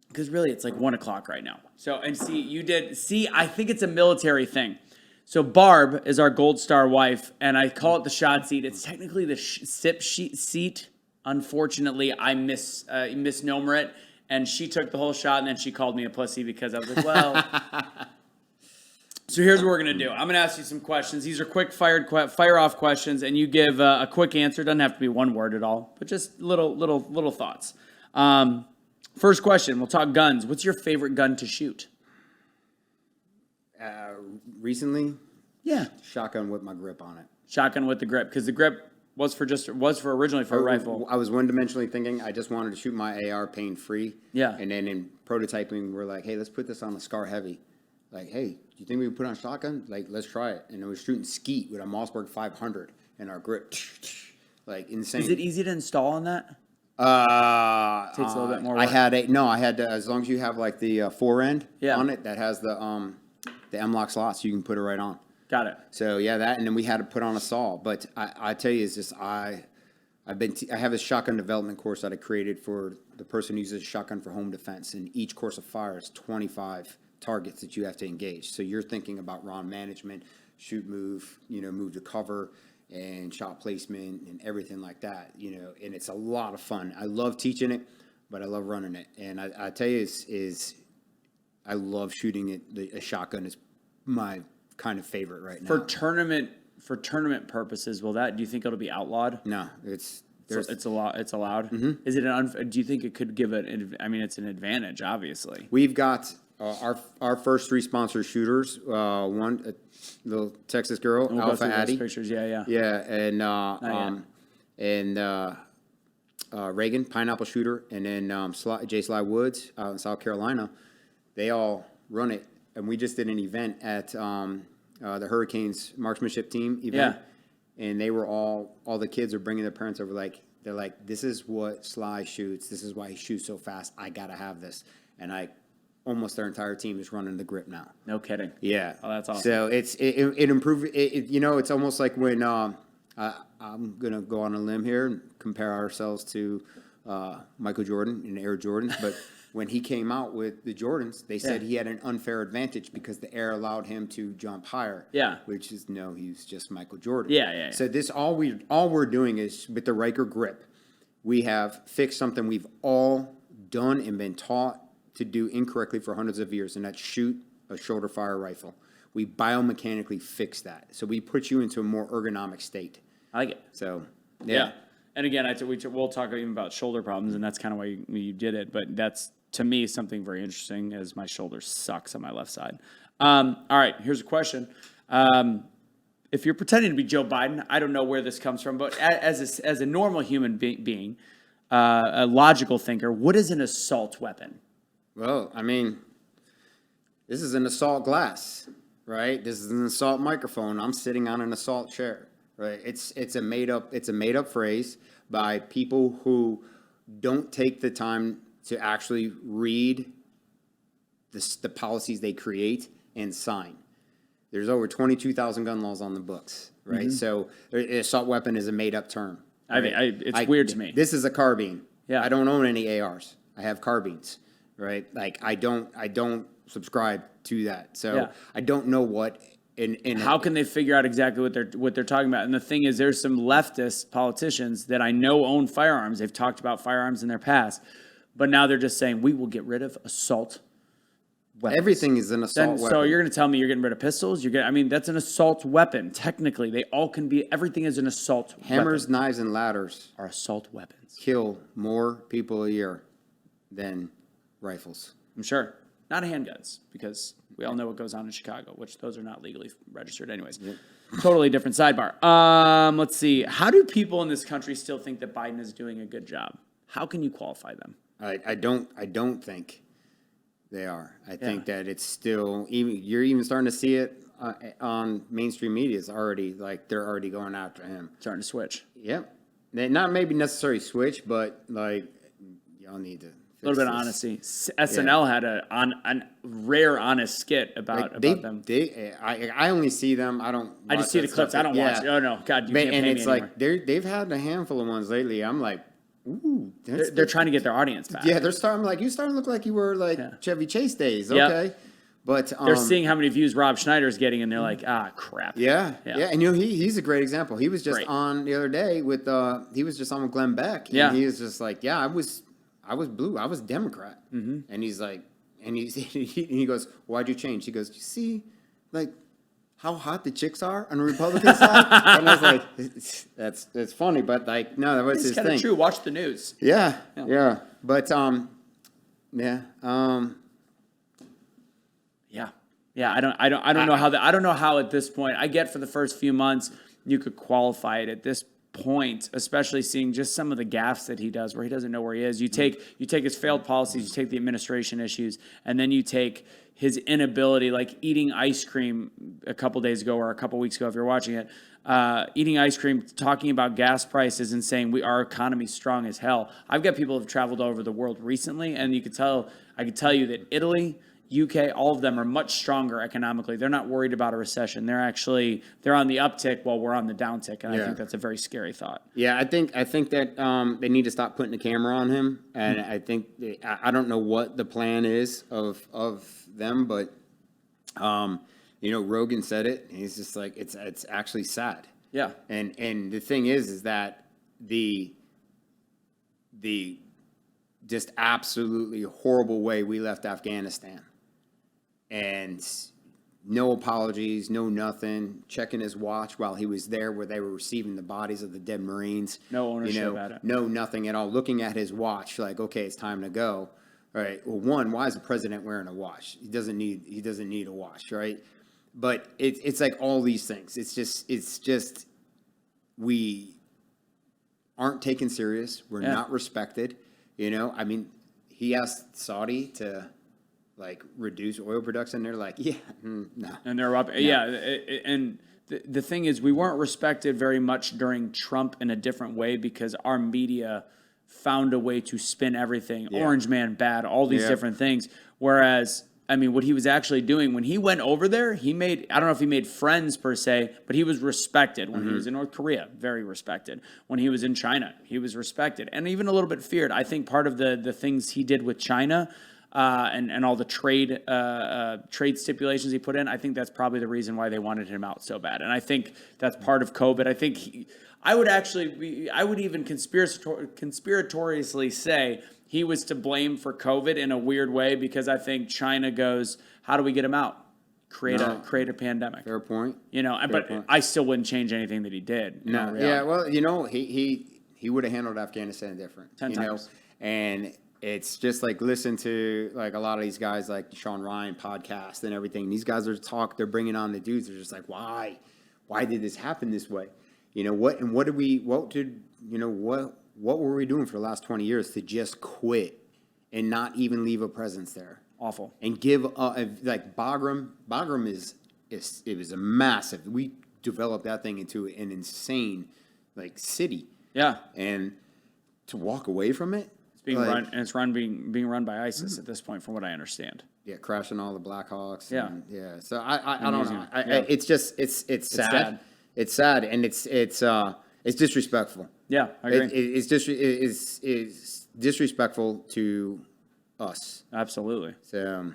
Because really, it's like 1 o'clock right now. So, and I think it's a military thing. So Barb is our Gold Star wife, and I call it the shot seat. It's technically the sip seat. Unfortunately, I misnomer it, and she took the whole shot, and then she called me a pussy because I was like, well. So here's what we're going to do. I'm going to ask you some questions. These are quick fire-off questions, and you give a quick answer. It doesn't have to be one word at all, but just little thoughts. First question, we'll talk guns. What's your favorite gun to shoot? Recently? Yeah. Shotgun with my grip on it. Shotgun with the grip, because the grip was originally for a rifle. I was one-dimensionally thinking I just wanted to shoot my AR pain-free. Yeah. And then in prototyping, we're like, hey, let's put this on the Scar Heavy. Like, hey, do you think we could put on shotgun? Like, let's try it. And I was shooting skeet with a Mossberg 500 and our grip, like, insane. Is it easy to install on that? Takes a little bit more work. I had as long as you have like the forend on it that has the M-lock slots, you can put it right on. Got it. So yeah, that, and then we had to put on a saw. But I tell you, it's just I have a shotgun development course that I created for the person who uses a shotgun for home defense, and each course of fire is 25 targets that you have to engage. So you're thinking about round management, shoot, move, move to cover, and shot placement and everything like that, and it's a lot of fun. I love teaching it, but I love running it. And I tell you, I love shooting it. A shotgun is my kind of favorite right now. For tournament purposes, do you think it'll be outlawed? No, it's allowed. Mm-hmm. Is it do you think it could give it's an advantage, obviously. We've got our first 3 sponsored shooters. One, the Texas girl, we'll Alpha Addy. Pictures, yeah. Yeah, and Reagan, pineapple shooter, and then J. Sly Woods out in South Carolina. They all run it, and we just did an event at the Hurricanes marksmanship team event, and they were all the kids are bringing their parents over. They're like, this is what Sly shoots. This is why he shoots so fast. I gotta have this, and almost their entire team is running the grip now. No kidding. Yeah. Oh, that's awesome. So it improved. It's almost like when I'm gonna go on a limb here and compare ourselves to Michael Jordan and Air Jordans, but when he came out with the Jordans, they said he had an unfair advantage because the air allowed him to jump higher. Yeah. Which is he's just Michael Jordan. Yeah. So this all we're doing is with the Ryker grip, we have fixed something we've all done and been taught to do incorrectly for hundreds of years, and that's shoot a shoulder fire rifle. We biomechanically fix that. So we put you into a more ergonomic state. I like it. So, yeah. And again, we'll talk even about shoulder problems, and that's kind of why you did it. But that's, to me, something very interesting, as my shoulder sucks on my left side. All right, here's a question. If you're pretending to be Joe Biden, I don't know where this comes from, but as a normal human being, a logical thinker, what is an assault weapon? Well, I mean, this is an assault glass, right? This is an assault microphone. I'm sitting on an assault chair, right? It's a made up phrase by people who don't take the time to actually read the policies they create and sign. There's over 22,000 gun laws on the books, right? Mm-hmm. So assault weapon is a made up term. Right? It's weird to me. This is a carbine. Yeah. I don't own any ARs. I have carbines, right? Like I don't subscribe to that. So yeah. I don't know what how can they figure out exactly what they're talking about? And the thing is, there's some leftist politicians that I know own firearms. They've talked about firearms in their past, but now they're just saying we will get rid of assault weapons. Everything is an assault weapon. So you're going to tell me you're getting rid of pistols? That's an assault weapon. Technically, they all can be. Everything is an assault weapon. Hammers, knives, and ladders are assault weapons. Kill more people a year than rifles. I'm sure. Not handguns, because we all know what goes on in Chicago, which those are not legally registered anyways. Yep. Totally different sidebar. Let's see. How do people in this country still think that Biden is doing a good job? How can you qualify them? I don't think they are. I think that it's still, you're even starting to see it on mainstream media. It's already like they're already going after him. Starting to switch. Yep. Not maybe necessarily switch, but like y'all need to. A little bit of honesty. SNL had a rare honest skit about them. I only see them. I just see the clips. I don't watch it. Oh no, God, you can't pay me anymore. Like they've had a handful of ones lately. I'm like, ooh, they're trying to get their audience back. Yeah, they're starting to look like you were like Chevy Chase days. Okay, yep. But they're seeing how many views Rob Schneider's getting, and they're like, crap. Yeah. And he's a great example. He was just on the other day with Glenn Beck. And he was just like, I was blue. I was Democrat. Mm-hmm. And he's like, he goes, why'd you change? He goes, you see, like, how hot the chicks are on the Republican side? And I was like, that's funny, but like, no, that was his thing. It's kind of true. Watch the news. Yeah. But, I don't know how at this point, I get for the first few months, you could qualify it at this point, especially seeing just some of the gaffes that he does where he doesn't know where he is. You take his failed policies, you take the administration issues, and then you take his inability, like eating ice cream a couple days ago or a couple weeks ago, if you're watching it, eating ice cream, talking about gas prices and saying our economy's strong as hell. I've got people who have traveled all over the world recently, and I could tell you that Italy, UK, all of them are much stronger economically. They're not worried about a recession. They're on the uptick while we're on the downtick, and I think that's a very scary thought. Yeah, I think that they need to stop putting the camera on him, and I think I don't know what the plan is of them, but Rogan said it. And he's just like it's actually sad. Yeah, and the thing is that the just absolutely horrible way we left Afghanistan. And no apologies, no nothing, checking his watch while he was there where they were receiving the bodies of the dead Marines. No ownership at it. No, nothing at all. Looking at his watch like, okay, it's time to go. All right. Well, one, why is the president wearing a watch? He doesn't need a watch, right? But it's like all these things. It's just we aren't taken serious. We're not respected. I mean, he asked Saudi to like reduce oil production. They're like, no. And they're up. No. Yeah. And the thing is, we weren't respected very much during Trump in a different way because our media found a way to spin everything. Yeah. Orange man bad, all these different things. Whereas, I mean, what he was actually doing when he went over there, I don't know if he made friends per se, but he was respected. When he was in North Korea, very respected. When he was in China, he was respected and even a little bit feared. I think part of the things he did with China and all the trade stipulations he put in, I think that's probably the reason why they wanted him out so bad. And I think that's part of COVID. I think I would even conspiratoriously say he was to blame for COVID in a weird way because I think China goes, how do we get him out? Create a pandemic. Fair point. But I still wouldn't change anything that he did. No. Yeah. Well, he he would have handled Afghanistan different. 10 times. And it's just like listen to like a lot of these guys like Sean Ryan podcast and everything. These guys they're bringing on the dudes. They're just like, why did this happen this way? What were we doing for the last 20 years to just quit and not even leave a presence there? Awful. And give like Bagram it was a massive, we developed that thing into an insane like city. Yeah. And to walk away from it, It's being run, and it's being run by ISIS at this point, from what I understand. yeah, crashing all the Blackhawks. Yeah. And, yeah. So I don't know. Yeah. It's just it's sad. sad. It's sad, and it's disrespectful. Yeah, I agree. It's disrespectful to us. Absolutely. So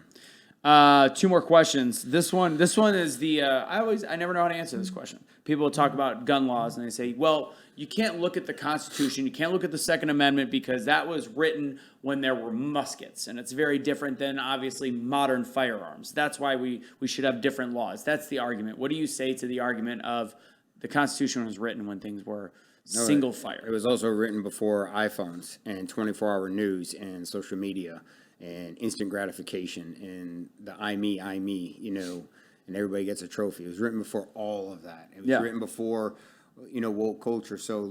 2 more questions. This one is the I never know how to answer this question. People talk about gun laws and they say, well, you can't look at the Constitution, you can't look at the Second Amendment because that was written when there were muskets, and it's very different than obviously modern firearms. That's why we should have different laws. That's the argument. What do you say to the argument of the Constitution was written when things were single fire? it was also written before iPhones and 24-hour news and social media and instant gratification and the I me, and everybody gets a trophy. It was written before all of that. It was written before, woke culture. So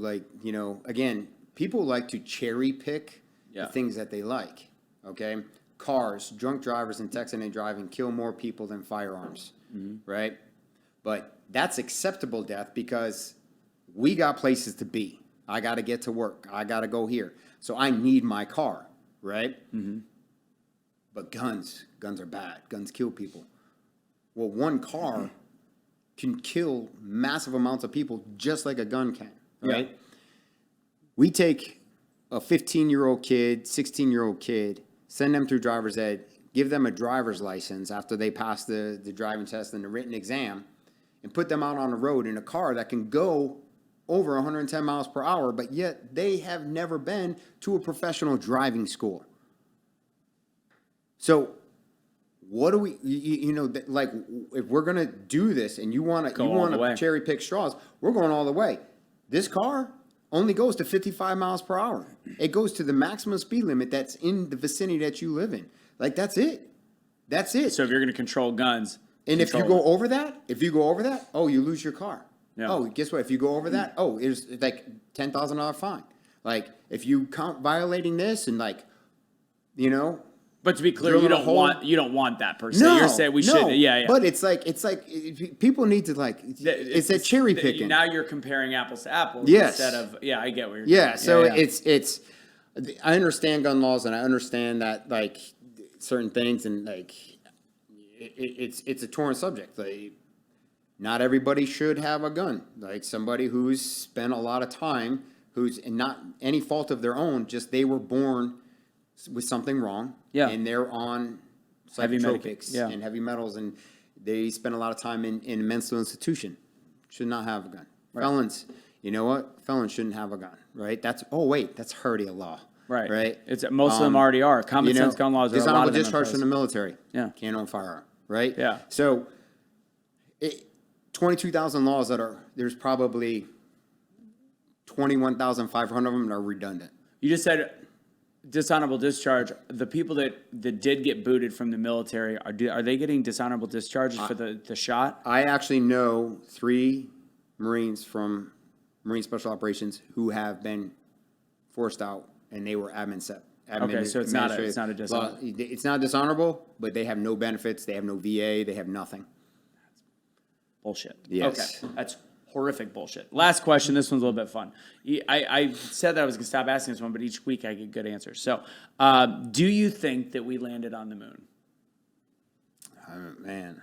again, people like to cherry pick the things that they like. Okay. Cars, drunk drivers and texting and driving kill more people than firearms. Right. But that's acceptable death because we got places to be. I got to get to work. I got to go here. So I need my car. Right. But guns are bad. Guns kill people. Well, one car can kill massive amounts of people just like a gun can, right? Yeah. We take a 15-year-old kid, 16-year-old kid, send them through driver's ed, give them a driver's license after they pass the driving test and the written exam, and put them out on the road in a car that can go over 110 miles per hour, but yet they have never been to a professional driving school. So what do we, like, if we're going to do this and you want to cherry pick straws, we're going all the way. This car only goes to 55 miles per hour. It goes to the maximum speed limit that's in the vicinity that you live in. Like, that's it. That's it. So if you're going to control guns. And if you go over that, oh, you lose your car. Yeah. Oh, guess what? If you go over that, it's like $10,000 fine. Like, if you count violating this and But to be clear, you don't want that per se. No, You're saying we should. Yeah. But it's like people need to it's a cherry picking. Now you're comparing apples to apples instead of I get what you're saying. So it's I understand gun laws and I understand that like certain things and like it's a torn subject. Like not everybody should have a gun. Like somebody who's spent a lot of time, who's not any fault of their own, just they were born with something wrong. Yeah. And they're on psychotropics and heavy metals, and they spend a lot of time in a mental institution. Should not have a gun. Right. Felons, you know what? Felons shouldn't have a gun, right? That's already a law. Right. Right. It's most of them already are. Common sense gun laws are a lot of them. Dishonorable discharge from the military. Yeah. Can't own firearm. Right. Yeah. So, 22,000 laws there's probably 21,500 of them that are redundant. You just said dishonorable discharge. The people that did get booted from the military, are they getting dishonorable discharges for the shot? I actually know 3 Marines from Marine Special Operations who have been forced out, and they were admin. Okay, so it's not a dishonorable. It's not dishonorable, but they have no benefits. They have no VA. They have nothing. Bullshit. Yes. Okay, that's horrific bullshit. Last question. This one's a little bit fun. I said that I was going to stop asking this one, but each week I get good answers. So, do you think that we landed on the moon? Man,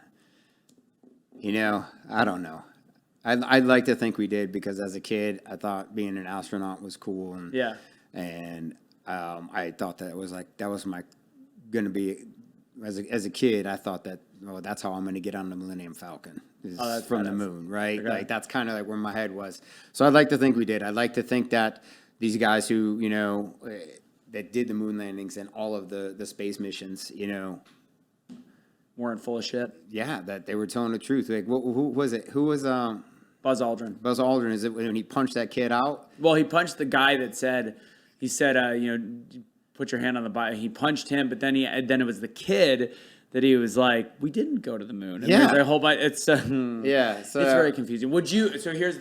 I don't know. I'd like to think we did because as a kid, I thought being an astronaut was cool. And I thought that was my going to be as a kid. I thought that that's how I'm going to get on the Millennium Falcon. That's from the moon, right? Okay. Like that's kind of like where my head was. So I'd like to think we did. I'd like to think that these guys who that did the moon landings and all of the space missions, weren't full of shit. Yeah, that they were telling the truth. Like who was it? Who was Buzz Aldrin. Buzz Aldrin, is it when he punched that kid out? Well, he punched the guy that said, put your hand on the body. He punched him, but then it was the kid that he was like, we didn't go to the moon. And Yeah. there's a whole bunch. It's Yeah. So, it's very confusing. So here's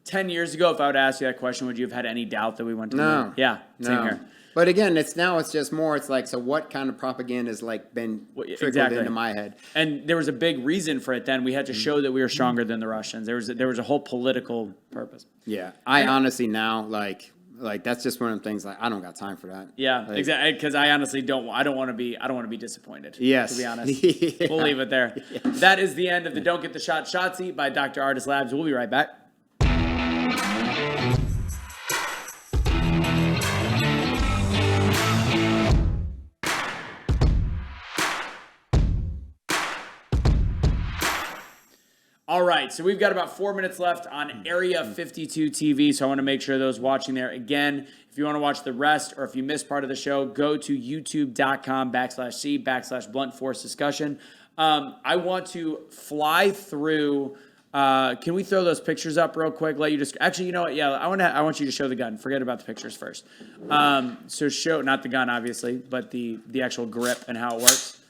10 years ago, if I would ask you that question, would you have had any doubt that we went to the moon? Yeah, same here. But again, it's just more, it's like, so what kind of propaganda has like been trickled into my head? And there was a big reason for it then. We had to show that we were stronger than the Russians. There was a whole political purpose. Yeah. I honestly now, like that's just one of the things, like, I don't got time for that. Yeah, Like, exactly. Because I honestly don't want to be disappointed. Yes. To be honest. Yeah. We'll leave it there. Yeah. That is the end of the Don't Get the Shot Shotzi by Dr. Artis Labs. We'll be right back. All right, so we've got about 4 minutes left on Area 52 TV, so I want to make sure those watching there, again, if you want to watch the rest or if you missed part of the show, go to youtube.com/C/Blunt Force Discussion. I want to fly through. Can we throw those pictures up real quick? Actually, you know what? Yeah, I want you to show the gun. Forget about the pictures first. So show, not the gun, obviously, but the actual grip and how it works.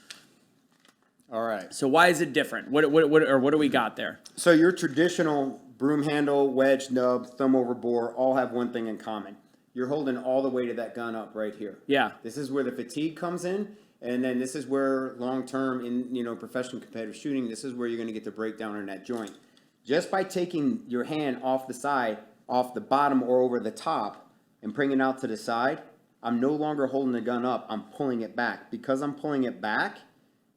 All right. So why is it different? What do we got there? So your traditional broom handle, wedge, nub, thumb over bore all have one thing in common. You're holding all the weight of that gun up right here. Yeah. This is where the fatigue comes in, and then this is where long-term in professional competitive shooting, this is where you're going to get the breakdown in that joint. Just by taking your hand off the side, off the bottom or over the top, and bringing it out to the side, I'm no longer holding the gun up. I'm pulling it back. Because I'm pulling it back,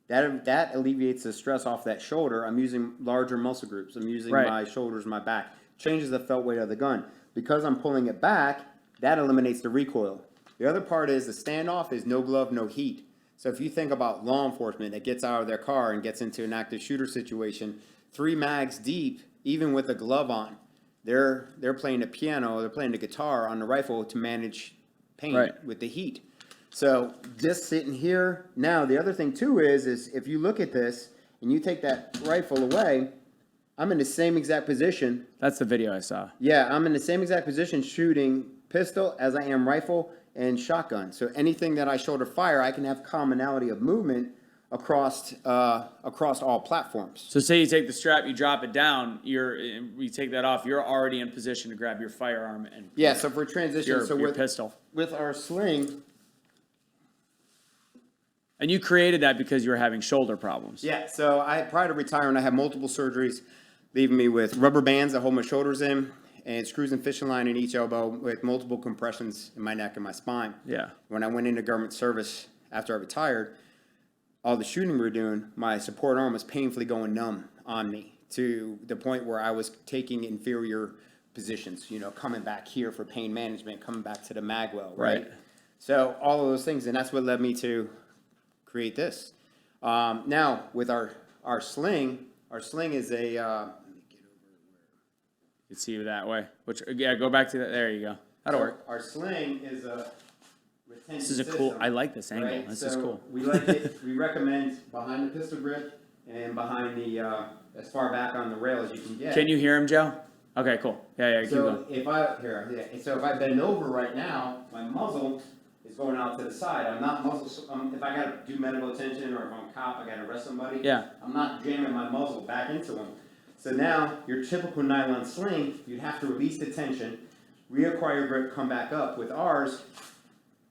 that alleviates the stress off that shoulder. I'm using larger muscle groups. I'm using my shoulders, my back. Changes the felt weight of the gun. Because I'm pulling it back, that eliminates the recoil. The other part is the standoff is no glove, no heat. So if you think about law enforcement that gets out of their car and gets into an active shooter situation, 3 mags deep, even with a glove on, they're playing the piano, they're playing the guitar on the rifle to manage pain with the heat. So just sitting here now, the other thing too is if you look at this and you take that rifle away, I'm in the same exact position. That's the video I saw. Yeah, I'm in the same exact position shooting pistol as I am rifle and shotgun. So anything that I shoulder fire, I can have commonality of movement across all platforms. So say you take the strap, you drop it down, you take that off, you're already in position to grab your firearm and So for transition, your pistol. With our sling. And you created that because you were having shoulder problems. Yeah, so prior to retiring, I had multiple surgeries, leaving me with rubber bands that hold my shoulders in, and screws and fishing line in each elbow with multiple compressions in my neck and my spine. Yeah. When I went into government service after I retired, all the shooting we were doing, my support arm was painfully going numb on me to the point where I was taking inferior positions, coming back here for pain management, coming back to the magwell, right? So all of those things, and that's what led me to create this. Now with our sling is a. You can see it that way. Go back to that. There you go. That'll work. Our sling is a retention This is a system, cool. I like this angle. right? This is cool. We like it. We recommend behind the pistol grip and behind the as far back on the rail as you can get. Can you hear him, Joe? Okay, cool. Yeah. Keep So going. if I bend over right now, my muzzle is going out to the side. I'm not muzzle. If I got to do medical attention or if I'm a cop, I got to arrest somebody. Yeah. I'm not jamming my muzzle back into them. So now your typical nylon sling, you'd have to release the tension, reacquire grip, come back up. With ours,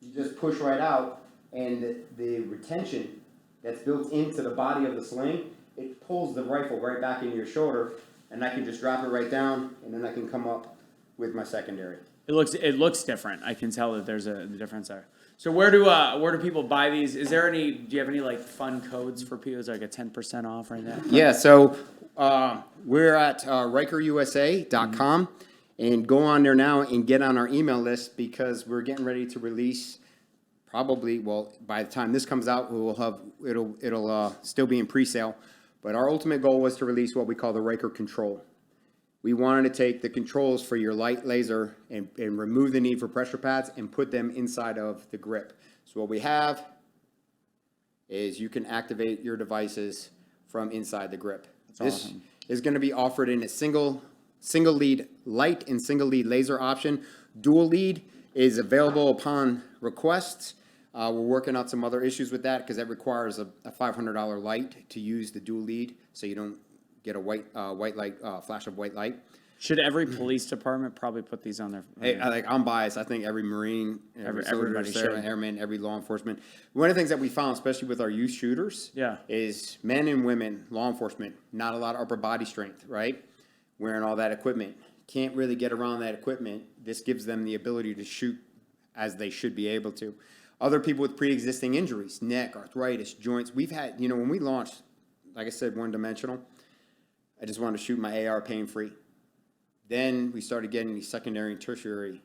you just push right out, and the retention that's built into the body of the sling, it pulls the rifle right back into your shoulder, and I can just drop it right down, and then I can come up with my secondary. It looks different. I can tell that there's a difference there. So where do people buy these? Do you have any like fun codes for people? Is there like a 10% off right now? Yeah, so we're at rykerUSA.com, and go on there now and get on our email list because we're getting ready to release. Probably, well, by the time this comes out, it'll still be in pre-sale. But our ultimate goal was to release what we call the Ryker Control. We wanted to take the controls for your light laser and remove the need for pressure pads and put them inside of the grip. So what we have is you can activate your devices from inside the grip. This is going to be offered in a single single lead light and single lead laser option. Dual lead is available upon request. We're working out some other issues with that because that requires a $500 light to use the dual lead, so you don't get a white light, flash of white light. Should every police department probably put these on their? Hey, I'm biased. I think every Marine, every soldier, sailor, airman, every law enforcement. One of the things that we found, especially with our youth shooters, is men and women, law enforcement, not a lot of upper body strength, right? Wearing all that equipment. Can't really get around that equipment. This gives them the ability to shoot as they should be able to. Other people with pre-existing injuries, neck, arthritis, joints. We've had, when we launched, like I said, one-dimensional, I just wanted to shoot my AR pain-free. Then we started getting these secondary and tertiary,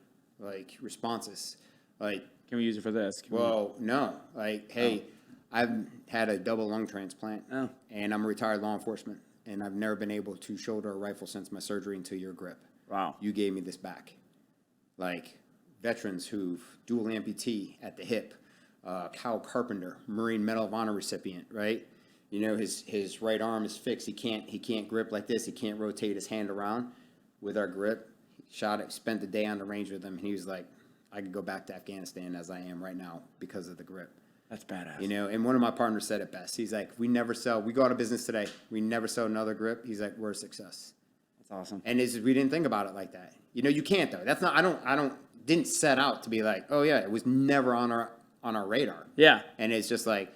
responses. Can we use it for this? No. Hey, I've had a double lung transplant, and I'm a retired law enforcement, and I've never been able to shoulder a rifle since my surgery until your grip. Wow. You gave me this back. Veterans who've dual amputee at the hip, Kyle Carpenter, Marine Medal of Honor recipient, right? His right arm is fixed. He can't grip like this. He can't rotate his hand around. With our grip, spent the day on the range with him, and he was like, I could go back to Afghanistan as I am right now because of the grip. That's badass. And one of my partners said it best. He's like, we go out of business today. We never sell another grip. He's like, we're a success. That's awesome. And we didn't think about it like that. You can't though. That's not, didn't set out to be like, oh yeah, it was never on our radar. Yeah. And it's just like,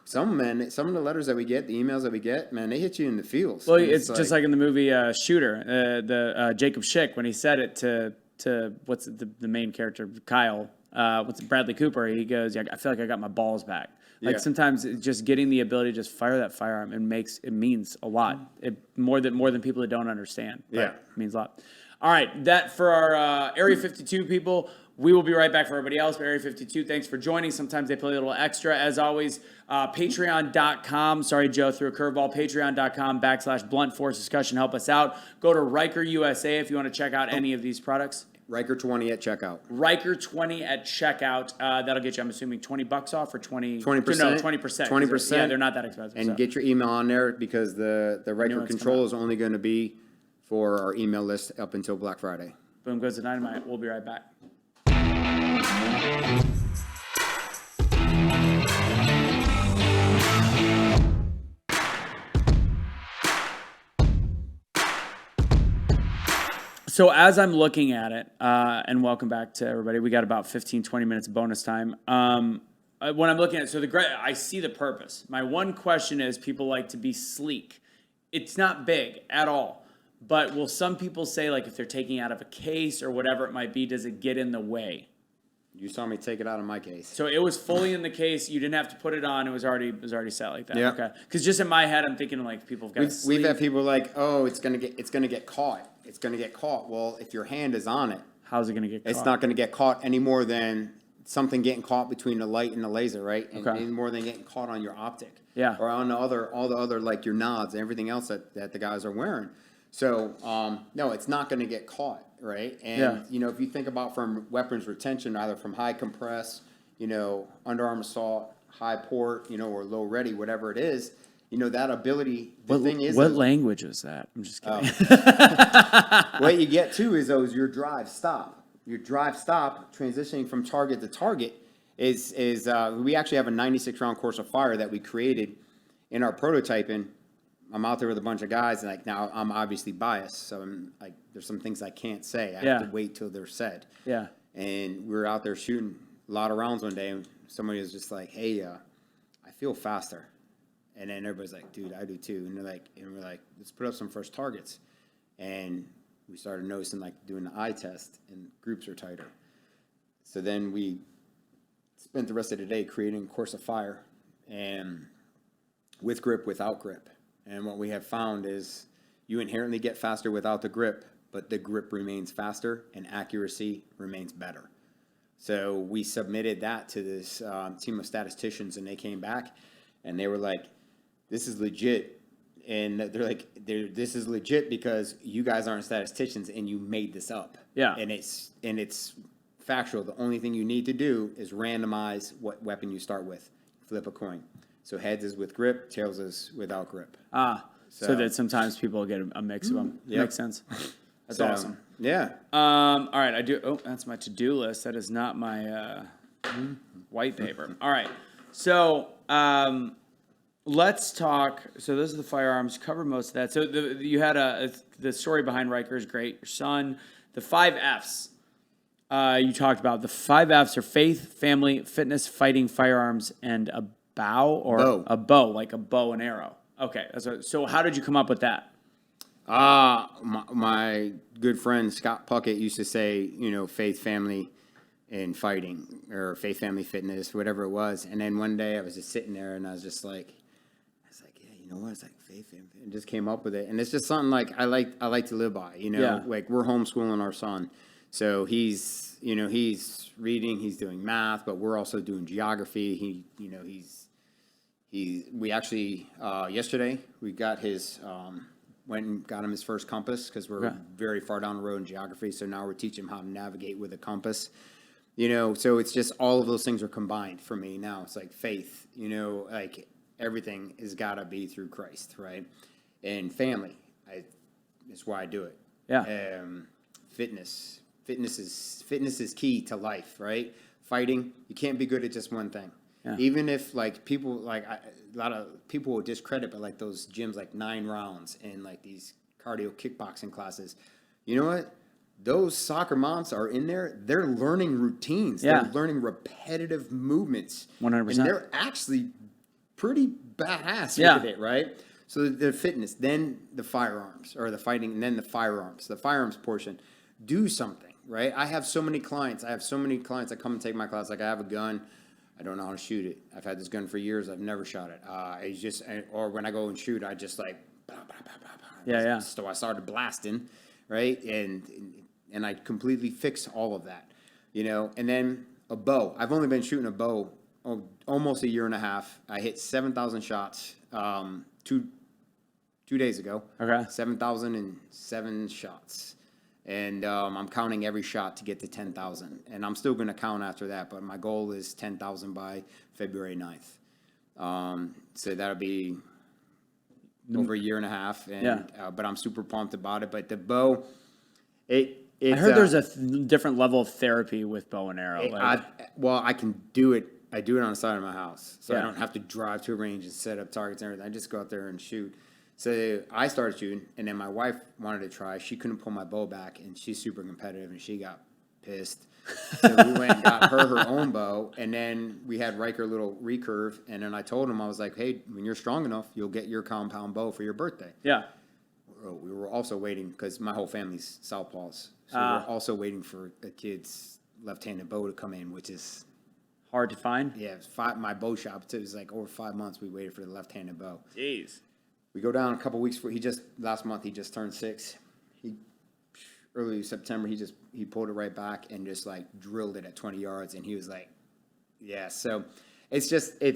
some of the letters that we get, the emails that we get, man, they hit you in the feels. Well, it's just like in the movie Shooter, the Jacob Schick, when he said it to what's the main character, Kyle, Bradley Cooper, he goes, I feel like I got my balls back. Sometimes it's just getting the ability to just fire that firearm, it means a lot. More than people that don't understand. It means a lot. All right, that for our Area 52 people. We will be right back for everybody else. But Area 52, thanks for joining. Sometimes they play a little extra. As always, patreon.com. Sorry, Joe, threw a curveball. Patreon.com/blunt force discussion. Help us out. Go to RykerUSA if you want to check out any of these products. Ryker20 at checkout. Ryker20 at checkout. That'll get you, I'm assuming, $20 off or 20%? 20%. No, 20%. 20%. Yeah, they're not that expensive. And get your email on there because the Ryker control is only going to be for our email list up until Black Friday. Boom goes the dynamite. We'll be right back. So as I'm looking at it, and welcome back to everybody, we got about 15, 20 minutes of bonus time. When I'm looking at it, so I see the purpose. My one question is, people like to be sleek. It's not big at all. But will some people say, if they're taking out of a case or whatever it might be, does it get in the way? You saw me take it out of my case. So it was fully in the case. You didn't have to put it on. It was already set like that. Yeah. Okay. Because just in my head, I'm thinking people have got. We've had people oh, it's gonna get caught. It's gonna get caught. Well, if your hand is on it, how's it gonna get caught? It's not gonna get caught any more than something getting caught between the light and the laser, right? And any more than getting caught on your optic. Yeah. Or on all the other your nods and everything else that the guys are wearing. So no, it's not gonna get caught. Right. And, if you think about from weapons retention, either from high compress, underarm assault, high port, or low ready, whatever it is, that ability. What language is that? I'm just kidding. What you get too is your drive stop. Your drive stop transitioning from target to target is we actually have a 96 round course of fire that we created in our prototyping. I'm out there with a bunch of guys, and now I'm obviously biased, so I'm there's some things I can't say. I have to wait till they're said. Yeah. And we were out there shooting a lot of rounds one day, and somebody was just like, "Hey, I feel faster," and then everybody's like, "Dude, I do too." And we're like, "Let's put up some first targets," and we started noticing doing the eye test, and groups are tighter. So then we spent the rest of the day creating a course of fire, and with grip, without grip. And what we have found is you inherently get faster without the grip, but the grip remains faster and accuracy remains better. So we submitted that to this team of statisticians, and they came back and they were like, this is legit. And they're like, this is legit because you guys aren't statisticians and you made this up. Yeah. And it's factual. The only thing you need to do is randomize what weapon you start with. Flip a coin. So heads is with grip, tails is without grip. So that sometimes people get a mix of them. Yep. Makes sense. That's awesome. Yeah. All right, I do. Oh, that's my to-do list. That is not my white paper. All right, so let's talk. So those are the firearms. Cover most of that. So you had the story behind Ryker is great. Your son, the 5 Fs. You talked about the 5 Fs are faith, family, fitness, fighting, firearms, and a bow. A bow, like a bow and arrow. Okay, so how did you come up with that? My good friend Scott Puckett used to say, faith, family, and fighting, or faith, family, fitness, whatever it was. And then one day I was just sitting there and I was like, yeah, you know what? It's like faith, family, and just came up with it. And it's just something like I like to live by. Yeah. Like we're homeschooling our son, so he's reading, he's doing math, but we're also doing geography. We actually yesterday we got his. Went and got him his first compass because we're very far down the road in geography. So now we're teaching him how to navigate with a compass. So it's just all of those things are combined for me now. It's like faith, like everything has got to be through Christ, right? And family, that's why I do it. Yeah. Fitness is key to life, right? Fighting, you can't be good at just one thing. Yeah. Even if people a lot of people will discredit, but like those gyms like 9 rounds and like these cardio kickboxing classes, you know what? Those soccer moms are in there. They're learning routines. Yeah. They're learning repetitive movements. 100%. And they're actually pretty badass with it, right? So the fitness, then the firearms, or the fighting, and then the firearms. The firearms portion, do something, right? I have so many clients. that come and take my class. Like I have a gun. I don't know how to shoot it. I've had this gun for years. I've never shot it. Or when I go and shoot, I just like, bah, bah, bah, bah, bah. Yeah. So I started blasting, right? And I completely fix all of that, And then a bow. I've only been shooting a bow almost a year and a half. I hit 7,000 shots 2 days ago. Okay. 7,007 shots. And I'm counting every shot to get to 10,000. And I'm still going to count after that, but my goal is 10,000 by February 9th. So that'll be over a year and a half. And, but I'm super pumped about it. But the bow, I heard there's a different level of therapy with bow and arrow. I can do it. I do it on the side of my house. So I don't have to drive to a range and set up targets and everything. I just go out there and shoot. So I started shooting, and then my wife wanted to try. She couldn't pull my bow back, and she's super competitive, and she got pissed. So we went and got her own bow, and then we had Ryker little recurve, and then I told him, I was like, hey, when you're strong enough, you'll get your compound bow for your birthday. Yeah. We were also waiting, because my whole family's southpaws, so we're also waiting for a kid's left-handed bow to come in, which is hard to find. Yeah, my bow shop, it was like over 5 months we waited for the left-handed bow. Jeez. We go down a couple weeks for last month he just turned 6. Early September he pulled it right back and just like drilled it at 20 yards, and he was like, yeah. So it's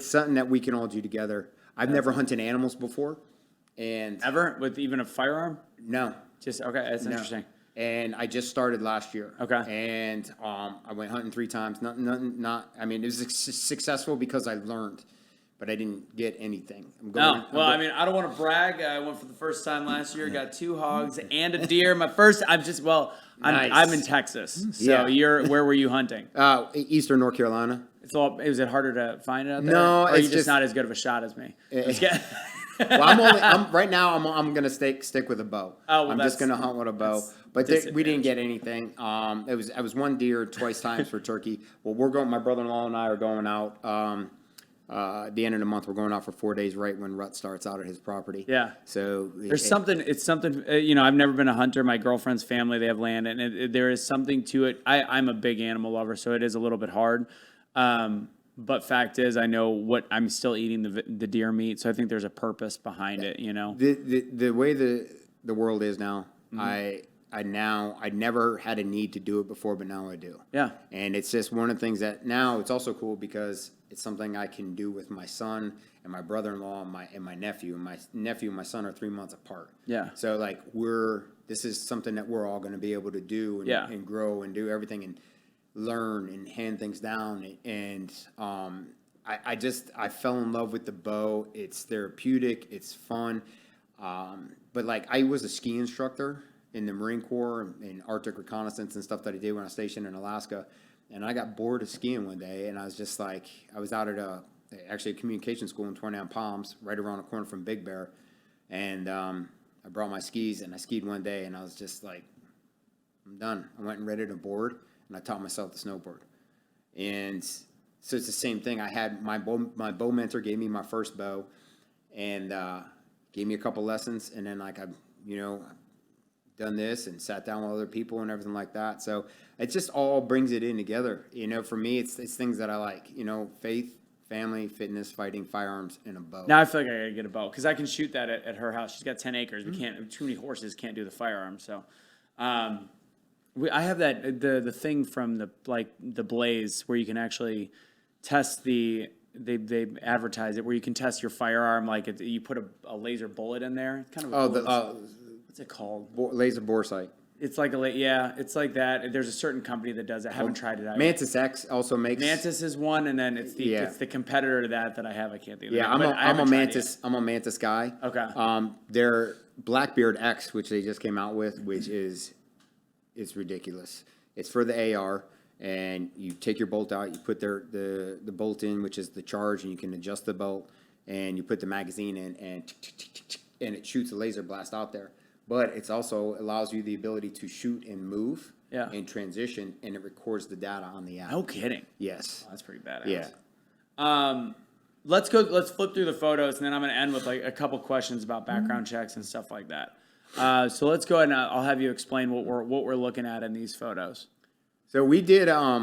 something that we can all do together. I've never hunted animals before, and ever with even a firearm? No. Just okay. That's interesting. And I just started last year. Okay. And I went hunting 3 times. I mean, it was successful because I learned. But I didn't get anything. I mean, I don't want to brag. I went for the first time last year, got 2 hogs and a deer. I'm in Texas. So where were you hunting? Eastern North Carolina. Is it harder to find it out there? No, or are you just not as good of a shot as me? Well, right now I'm gonna stick with a bow. Oh, well, I'm just gonna hunt with a bow. But we didn't get anything. I was 1 deer twice times for turkey. Well, my brother-in-law and I are going out. At the end of the month, we're going out for 4 days right when rut starts out at his property. Yeah. So it's something, I've never been a hunter. My girlfriend's family, they have land, and there is something to it. I'm a big animal lover, so it is a little bit hard. But fact is, I know I'm still eating the deer meat, so I think there's a purpose behind it, The way the world is now, Mm-hmm. I never had a need to do it before, but now I do. Yeah. And it's just one of the things that now it's also cool because it's something I can do with my son and my brother-in-law and my nephew. And my nephew and my son are 3 months apart. Yeah. So like this is something that we're all going to be able to do and grow and do everything and learn and hand things down. And I fell in love with the bow. It's therapeutic. It's fun. But like I was a ski instructor in the Marine Corps and Arctic reconnaissance and stuff that I did when I was stationed in Alaska. And I got bored of skiing one day, and I was just like, I was out at actually a communication school in Tornado Palms, right around the corner from Big Bear. And I brought my skis, and I skied one day, and I was just like, I'm done. I went and rented a board, and I taught myself to snowboard. And so it's the same thing. I had my bow mentor gave me my first bow, and gave me a couple lessons, and then like I've done this and sat down with other people and everything like that. So it just all brings it in together. For me, it's things that I like. Faith, family, fitness, fighting, firearms, and a bow. Now I feel like I gotta get a bow because I can shoot that at her house. She's got 10 acres. We can't. Too many horses can't do the firearms. So, I have the thing from the Blaze where you can actually test they advertise it where you can test your firearm. Like you put a laser bullet in there. It's kind of what's it called? Laser bore sight. It's like it's like that. There's a certain company that does it. I haven't tried it out. Mantis X also makes. Mantis is one, and then it's the competitor to that I have. I can't think of it. Yeah, I'm a Mantis guy. Okay. Their Blackbeard X, which they just came out with, which is it's ridiculous. It's for the AR, and you take your bolt out, you put the bolt in, which is the charge, and you can adjust the bolt, and you put the magazine in, and it shoots a laser blast out there. But it also allows you the ability to shoot and move and transition, and it records the data on the app. No kidding. Yes. Oh, that's pretty badass. Yeah. Let's flip through the photos, and then I'm going to end with like a couple questions about background checks and stuff like that. So let's go ahead and I'll have you explain what we're looking at in these photos. So we did, I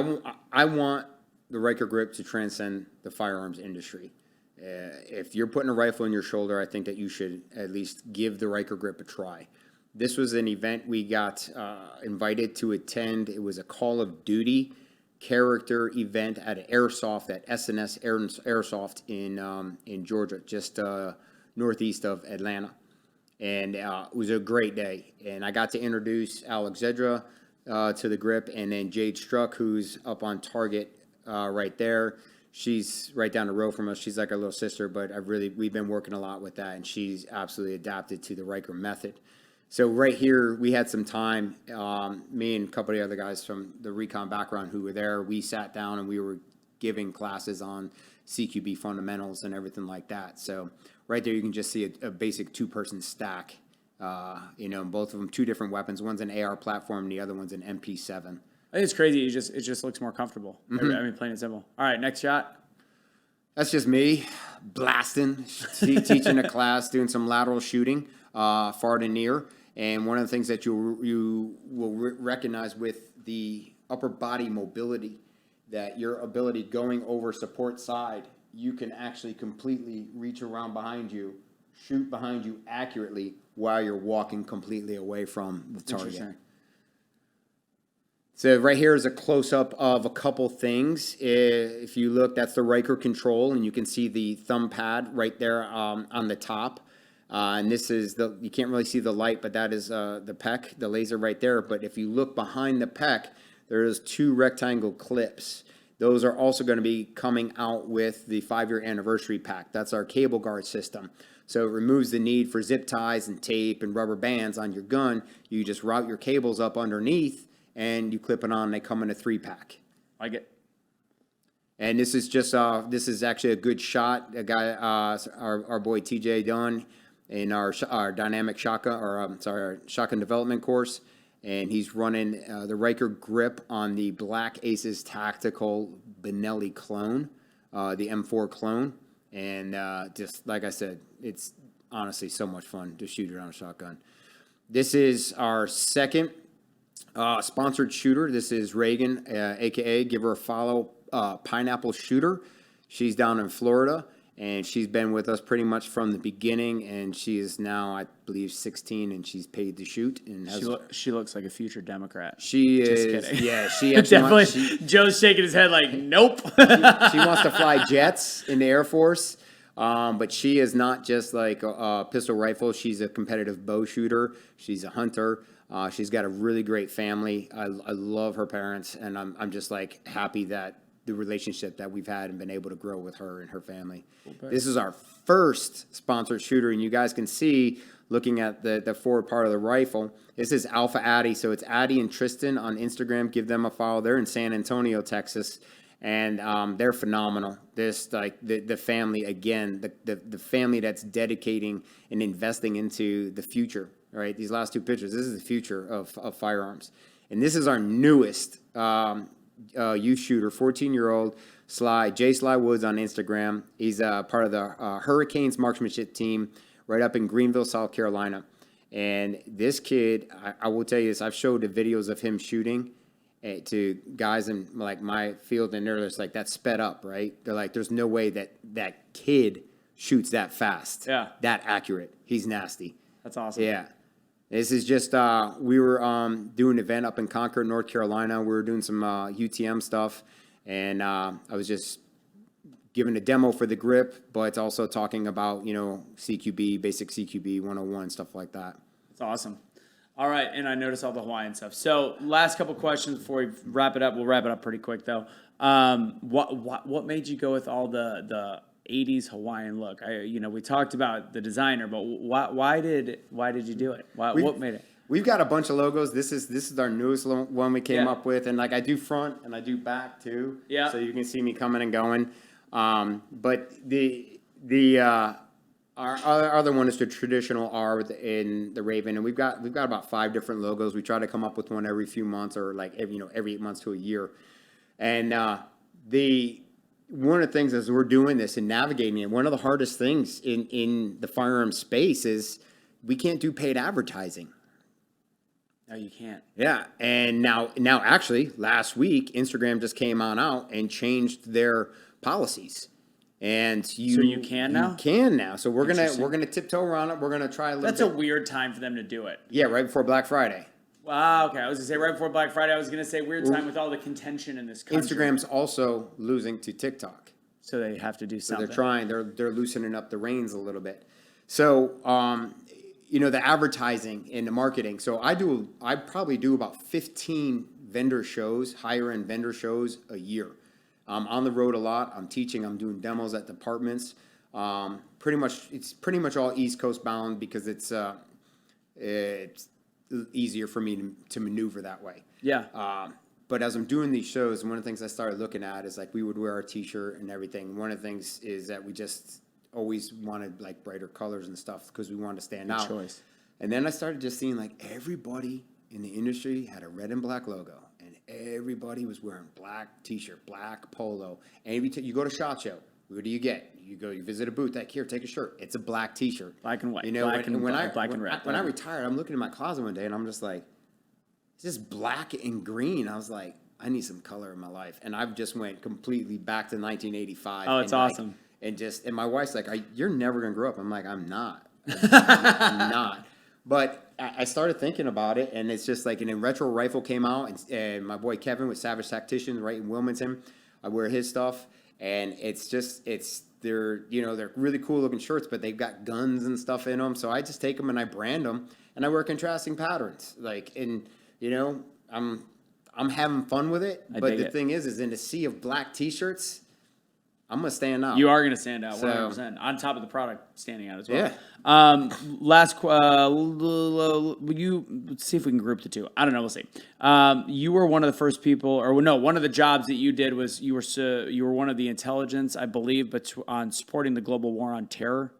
want the Ryker grip to transcend the firearms industry. If you're putting a rifle in your shoulder, I think that you should at least give the Ryker grip a try. This was an event we got invited to attend. It was a Call of Duty character event at Airsoft at SNS Airsoft in Georgia, just northeast of Atlanta. And it was a great day. And I got to introduce Alex Zedra to the grip, and then Jade Struck, who's up on target right there. She's right down the road from us. She's like our little sister, but we've been working a lot with that, and she's absolutely adapted to the Ryker method. So right here, we had some time. Me and a couple of the other guys from the recon background who were there, we sat down and we were giving classes on CQB fundamentals and everything like that. So right there, you can just see a basic two-person stack. Both of them, two different weapons. One's an AR platform, and the other one's an MP7. I think it's crazy. It just looks more comfortable. I mean, plain and simple. All right, next shot. That's just me blasting, teaching a class, doing some lateral shooting, far to near. And one of the things that you will recognize with the upper body mobility, that your ability going over support side, you can actually completely reach around behind you, shoot behind you accurately while you're walking completely away from the target. So right here is a close-up of a couple things. If you look, that's the Ryker control, and you can see the thumb pad right there on the top. And this is you can't really see the light, but that is the PEC, the laser right there. But if you look behind the PEC, there's two rectangle clips. Those are also going to be coming out with the 5-year anniversary pack. That's our cable guard system. So it removes the need for zip ties and tape and rubber bands on your gun. You just route your cables up underneath, and you clip it on, and they come in a 3-pack. Like it. And this is just this is actually a good shot. A guy, our boy TJ Dunn, in our dynamic shotgun, our shotgun development course, and he's running the Ryker grip on the Black Aces Tactical Benelli clone, the M4 clone, and just like I said, it's honestly so much fun to shoot it on a shotgun. This is our second sponsored shooter. This is Reagan, aka give her a follow, Pineapple Shooter. She's down in Florida, and she's been with us pretty much from the beginning, and she is now, I believe, 16, and she's paid to shoot. And she looks like a future Democrat. She is. Just kidding. Yeah, she actually definitely. Joe's shaking his head like, nope. she wants to fly jets in the Air Force. But she is not just like a pistol rifle. She's a competitive bow shooter. She's a hunter. She's got a really great family. I love her parents, and I'm just happy that the relationship that we've had and been able to grow with her and her family. Okay. This is our first sponsored shooter, and you guys can see, looking at the forward part of the rifle, this is Alpha Addy. So it's Addy and Tristan on Instagram. Give them a follow. They're in San Antonio, Texas, and they're phenomenal. This, like, the family, again, the family that's dedicating and investing into the future, right? These last two pictures, this is the future of firearms. And this is our newest youth shooter, 14-year-old Jay Sly Woods on Instagram. He's part of the Hurricanes marksmanship team right up in Greenville, South Carolina. And this kid, I will tell you this, I've showed the videos of him shooting to guys in like my field, and they're just like, that's sped up, right? They're like, there's no way that kid shoots that fast, that accurate. He's nasty. That's awesome. Yeah. This is just, we were doing an event up in Concord, North Carolina. We were doing some UTM stuff, and I was just giving a demo for the grip, but also talking about, CQB, basic CQB 101, stuff like that. That's awesome. All right, and I noticed all the Hawaiian stuff. So last couple questions before we wrap it up. We'll wrap it up pretty quick, though. What made you go with all the 80s Hawaiian look? We talked about the designer, but why did you do it? What made it? We've got a bunch of logos. This is our newest one we came up with, and like I do front and I do back too. Yeah. So you can see me coming and going. But our other one is the traditional R in the Raven, and we've got about 5 different logos. We try to come up with one every few months, or like every 8 months to a year. And one of the things as we're doing this and navigating it, one of the hardest things in the firearm space is we can't do paid advertising. No, you can't. Yeah, and now actually last week Instagram just came on out and changed their policies, and you can now. You can now. So we're gonna tiptoe around it. We're gonna try a little. That's a weird time for them to do it. Yeah, right before Black Friday. Wow. Okay, I was gonna say right before Black Friday. I was gonna say weird time with all the contention in this country. Instagram's also losing to TikTok, so they have to do something. They're loosening up the reins a little bit. So the advertising and the marketing. So I probably do about 15 vendor shows, higher end vendor shows a year. I'm on the road a lot. I'm teaching. I'm doing demos at departments. It's pretty much all East Coast bound because it's easier for me to maneuver that way. Yeah. But as I'm doing these shows, one of the things I started looking at is like we would wear our T-shirt and everything. One of the things is that we just always wanted like brighter colors and stuff because we wanted to stand out. Choice. And then I started just seeing like everybody in the industry had a red and black logo, and everybody was wearing black T-shirt, black polo. And you go to SHOT Show, what do you get? You visit a booth, like, here, take a shirt. It's a black T-shirt. Black and white. Black and red. When I retired, I'm looking in my closet one day, and I'm just like, it's just black and green. I was like, I need some color in my life. And I've just went completely back to 1985. Oh, it's awesome. And my wife's like, you're never going to grow up. I'm like, I'm not. I'm not. But I started thinking about it, and it's just like, and then Retro Rifle came out, and my boy Kevin with Savage Tacticians, right in Wilmington, I wear his stuff, and they're really cool looking shirts, but they've got guns and stuff in them. So I just take them and I brand them, and I wear contrasting patterns. I'm having fun with it. But the thing is in a sea of black T-shirts, I'm going to stand out. You are going to stand out 100%. On top of the product standing out as well. Yeah. Let's see if we can group the two. I don't know. We'll see. You were one of the first people, one of the jobs that you did was you were one of the intelligence, I believe, but on supporting the global war on terror.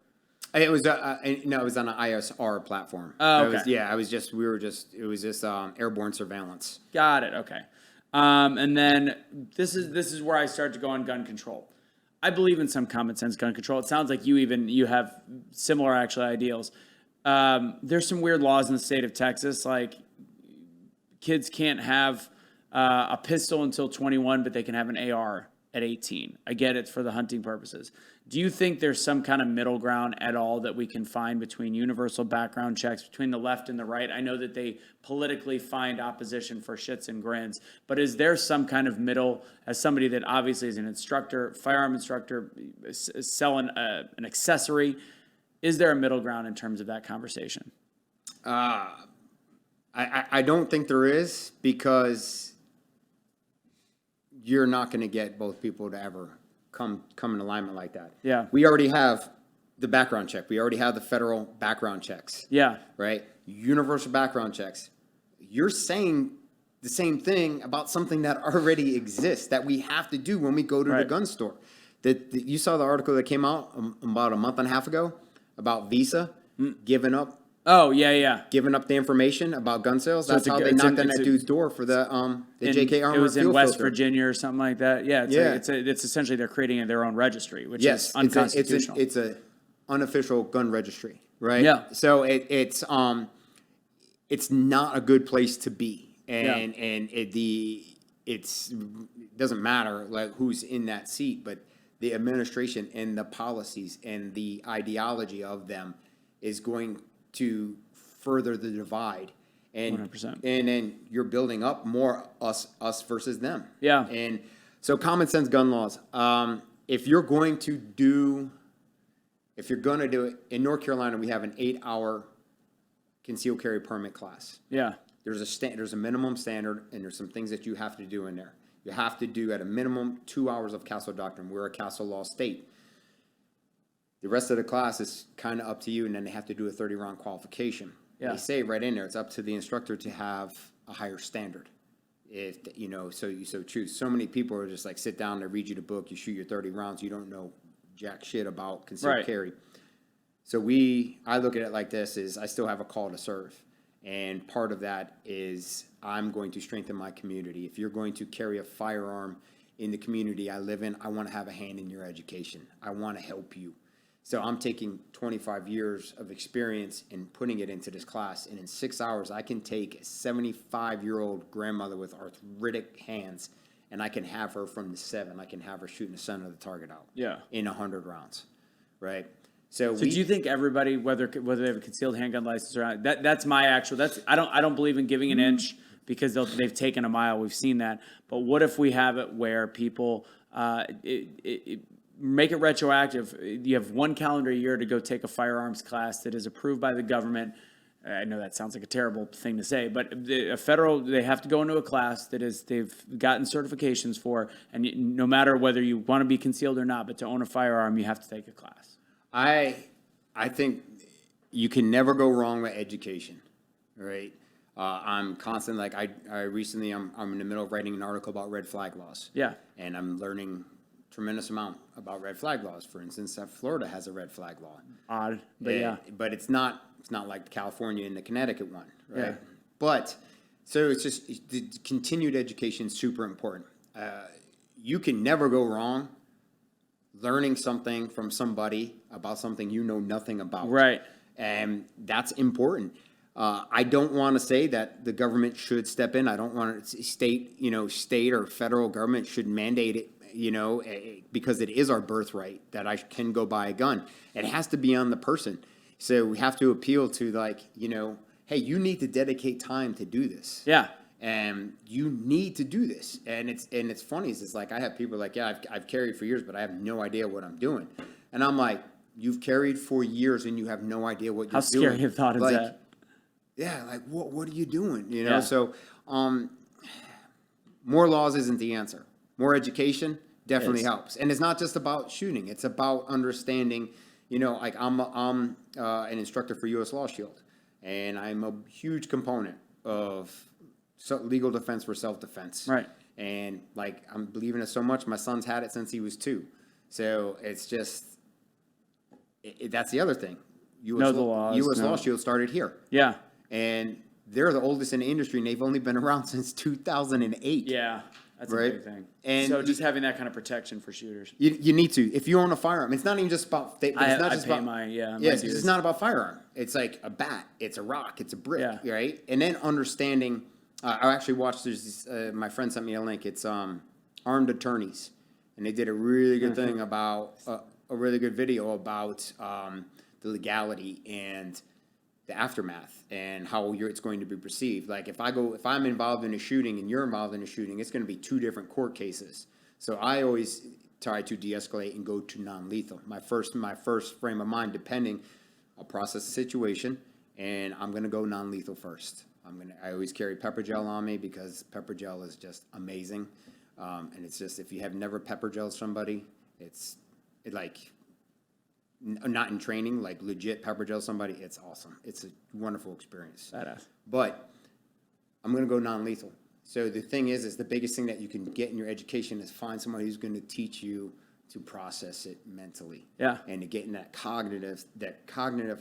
It was it was on an ISR platform. Oh, okay. It was just airborne surveillance. Got it. Okay. And then this is where I start to go on gun control. I believe in some common sense gun control. It sounds like you have similar actual ideals. There's some weird laws in the state of Texas, like kids can't have a pistol until 21, but they can have an AR at 18. I get it for the hunting purposes. Do you think there's some kind of middle ground at all that we can find between universal background checks, between the left and the right? I know that they politically find opposition for shits and grins, but is there some kind of middle, as somebody that obviously is an instructor, firearm instructor, selling an accessory, is there a middle ground in terms of that conversation? I don't think there is, because you're not going to get both people to ever come in alignment like that. Yeah. We already have the background check. We already have the federal background checks. Yeah. Right? Universal background checks. You're saying the same thing about something that already exists that we have to do when we go to the gun store. You saw the article that came out about a month and a half ago about Visa giving up. Oh, yeah. Giving up the information about gun sales. So That's how they knocked on that dude's door for the JK Armor. It was in fuel West filter. Virginia or something like that. Yeah. It's essentially they're creating their own registry, which is unconstitutional. It's a unofficial gun registry, right? Yeah. So it's not a good place to be, and it doesn't matter like who's in that seat, but the administration and the policies and the ideology of them is going to further the divide, and 100%. And then you're building up more us versus them. Yeah. And so common sense gun laws. If you're going to do it in North Carolina, we have an 8-hour concealed carry permit class. Yeah. There's a minimum standard, and there's some things that you have to do in there. You have to do at a minimum 2 hours of castle doctrine. We're a castle law state. The rest of the class is kind of up to you, and then they have to do a 30-round qualification. Yeah. They say right in there, it's up to the instructor to have a higher standard. If so you so choose. So many people are just like sit down, they read you the book, you shoot your 30 rounds, you don't know jack shit about concealed carry. So I look at it like this: is I still have a call to serve, and part of that is I'm going to strengthen my community. If you're going to carry a firearm in the community I live in, I want to have a hand in your education. I want to help you. So I'm taking 25 years of experience and putting it into this class. And in 6 hours, I can take a 75-year-old grandmother with arthritic hands, and I can have her from the 7. I can have her shooting the center of the target out. Yeah. In 100 rounds, right? So do you think everybody, whether they have a concealed handgun license or not, that's my actual, I don't believe in giving an inch because they've taken a mile. We've seen that. But what if we have it where people, make it retroactive. You have one calendar year to go take a firearms class that is approved by the government. I know that sounds like a terrible thing to say, but they have to go into a class that they've gotten certifications for, and no matter whether you want to be concealed or not, but to own a firearm, you have to take a class. I think you can never go wrong with education, right? I'm constant, like I recently, I'm in the middle of writing an article about red flag laws. Yeah. And I'm learning tremendous amount about red flag laws. For instance, Florida has a red flag law. Odd, but yeah. But it's not like California and the Connecticut one, right? Yeah. But so it's just the continued education is super important. You can never go wrong learning something from somebody about something you know nothing about. Right. And that's important. I don't want to say that the government should step in. I don't want to state or federal government should mandate it, because it is our birthright that I can go buy a gun. It has to be on the person. So we have to appeal to hey, you need to dedicate time to do this. Yeah. And you need to do this. And it's funny. It's like I have people like, yeah, I've carried for years, but I have no idea what I'm doing. And I'm like, you've carried for years and you have no idea what you're doing. How scary of thought is that? Yeah, like what are you doing? Yeah. So more laws isn't the answer. More education definitely helps. And it's not just about shooting. It's about understanding, like I'm an instructor for U.S. Law Shield, and I'm a huge component of legal defense for self-defense. Right. And like I'm believing it so much, my son's had it since he was 2. So it's just, that's the other thing. U.S. Law Shield started here. Yeah. And they're the oldest in the industry, and they've only been around since 2008. Yeah. That's a big thing. And so just having that kind of protection for shooters. You need to. If you own a firearm, it's not even just about... It's not about firearm. It's like a bat. It's a rock. It's a brick, right? And then understanding... I actually watched this... my friend sent me a link. It's Armed Attorneys. And they did a really good thing about... a really good video about the legality and the aftermath and how it's going to be perceived. Like if I'm involved in a shooting and you're involved in a shooting, it's going to be 2 different court cases. So I always try to de-escalate and go to non-lethal. My first frame of mind, depending, I'll process the situation and I'm going to go non-lethal first. I always carry pepper gel on me because pepper gel is just amazing. And it's just, if you have never pepper gelled somebody, not in training, like legit pepper gel somebody, it's awesome. It's a wonderful experience. Badass. But I'm going to go non-lethal. So the thing is the biggest thing that you can get in your education is find somebody who's going to teach you to process it mentally. Yeah. And to get in that cognitive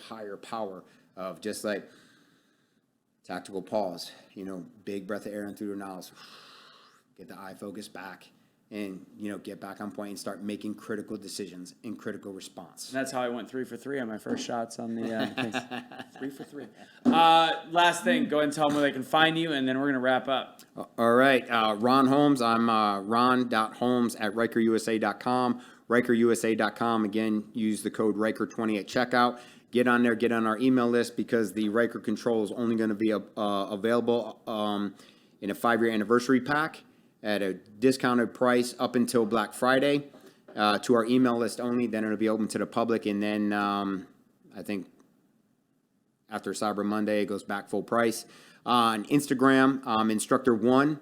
higher power of just like tactical pause, big breath of air in through your nostrils, get the eye focus back, and, get back on point and start making critical decisions in critical response. That's how I went 3 for 3 on my first shots on the things. 3 for 3. Last thing, go ahead and tell them where they can find you, and then we're going to wrap up. All right. Ron Holmes. I'm ron.holmes@rykerusa.com. rykerUSA.com. Again, use the code Ryker20 at checkout. Get on there. Get on our email list because the Ryker control is only going to be available in a 5-year anniversary pack at a discounted price up until Black Friday to our email list only. Then it'll be open to the public. And then I think after Cyber Monday, it goes back full price. On Instagram, InstructorOne,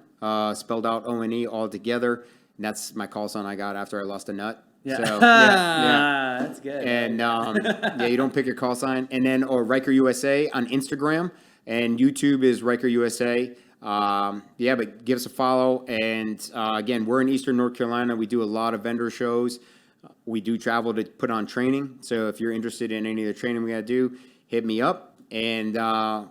spelled out O-N-E all together. And that's my call sign I got after I lost a nut. Yeah. So, yeah. That's good. And you don't pick your call sign. And then, or RykerUSA on Instagram, and YouTube is RykerUSA. But give us a follow. And again, we're in Eastern North Carolina. We do a lot of vendor shows. We do travel to put on training. So if you're interested in any of the training we got to do, hit me up, and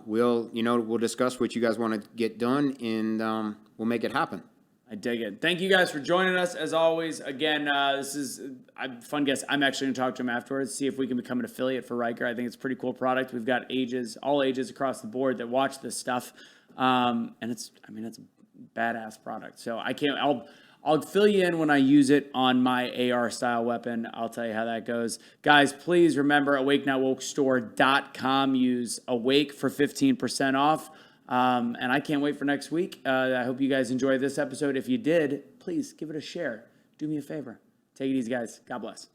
we'll discuss what you guys want to get done, and we'll make it happen. I dig it. Thank you guys for joining us. As always, again, this is a fun guest. I'm actually going to talk to him afterwards, see if we can become an affiliate for Ryker. I think it's a pretty cool product. We've got all ages across the board that watch this stuff. And it's a badass product. So I'll fill you in when I use it on my AR style weapon. I'll tell you how that goes. Guys, please remember awakenotwokestore.com. Use awake for 15% off. And I can't wait for next week. I hope you guys enjoyed this episode. If you did, please give it a share. Do me a favor. Take it easy, guys. God bless.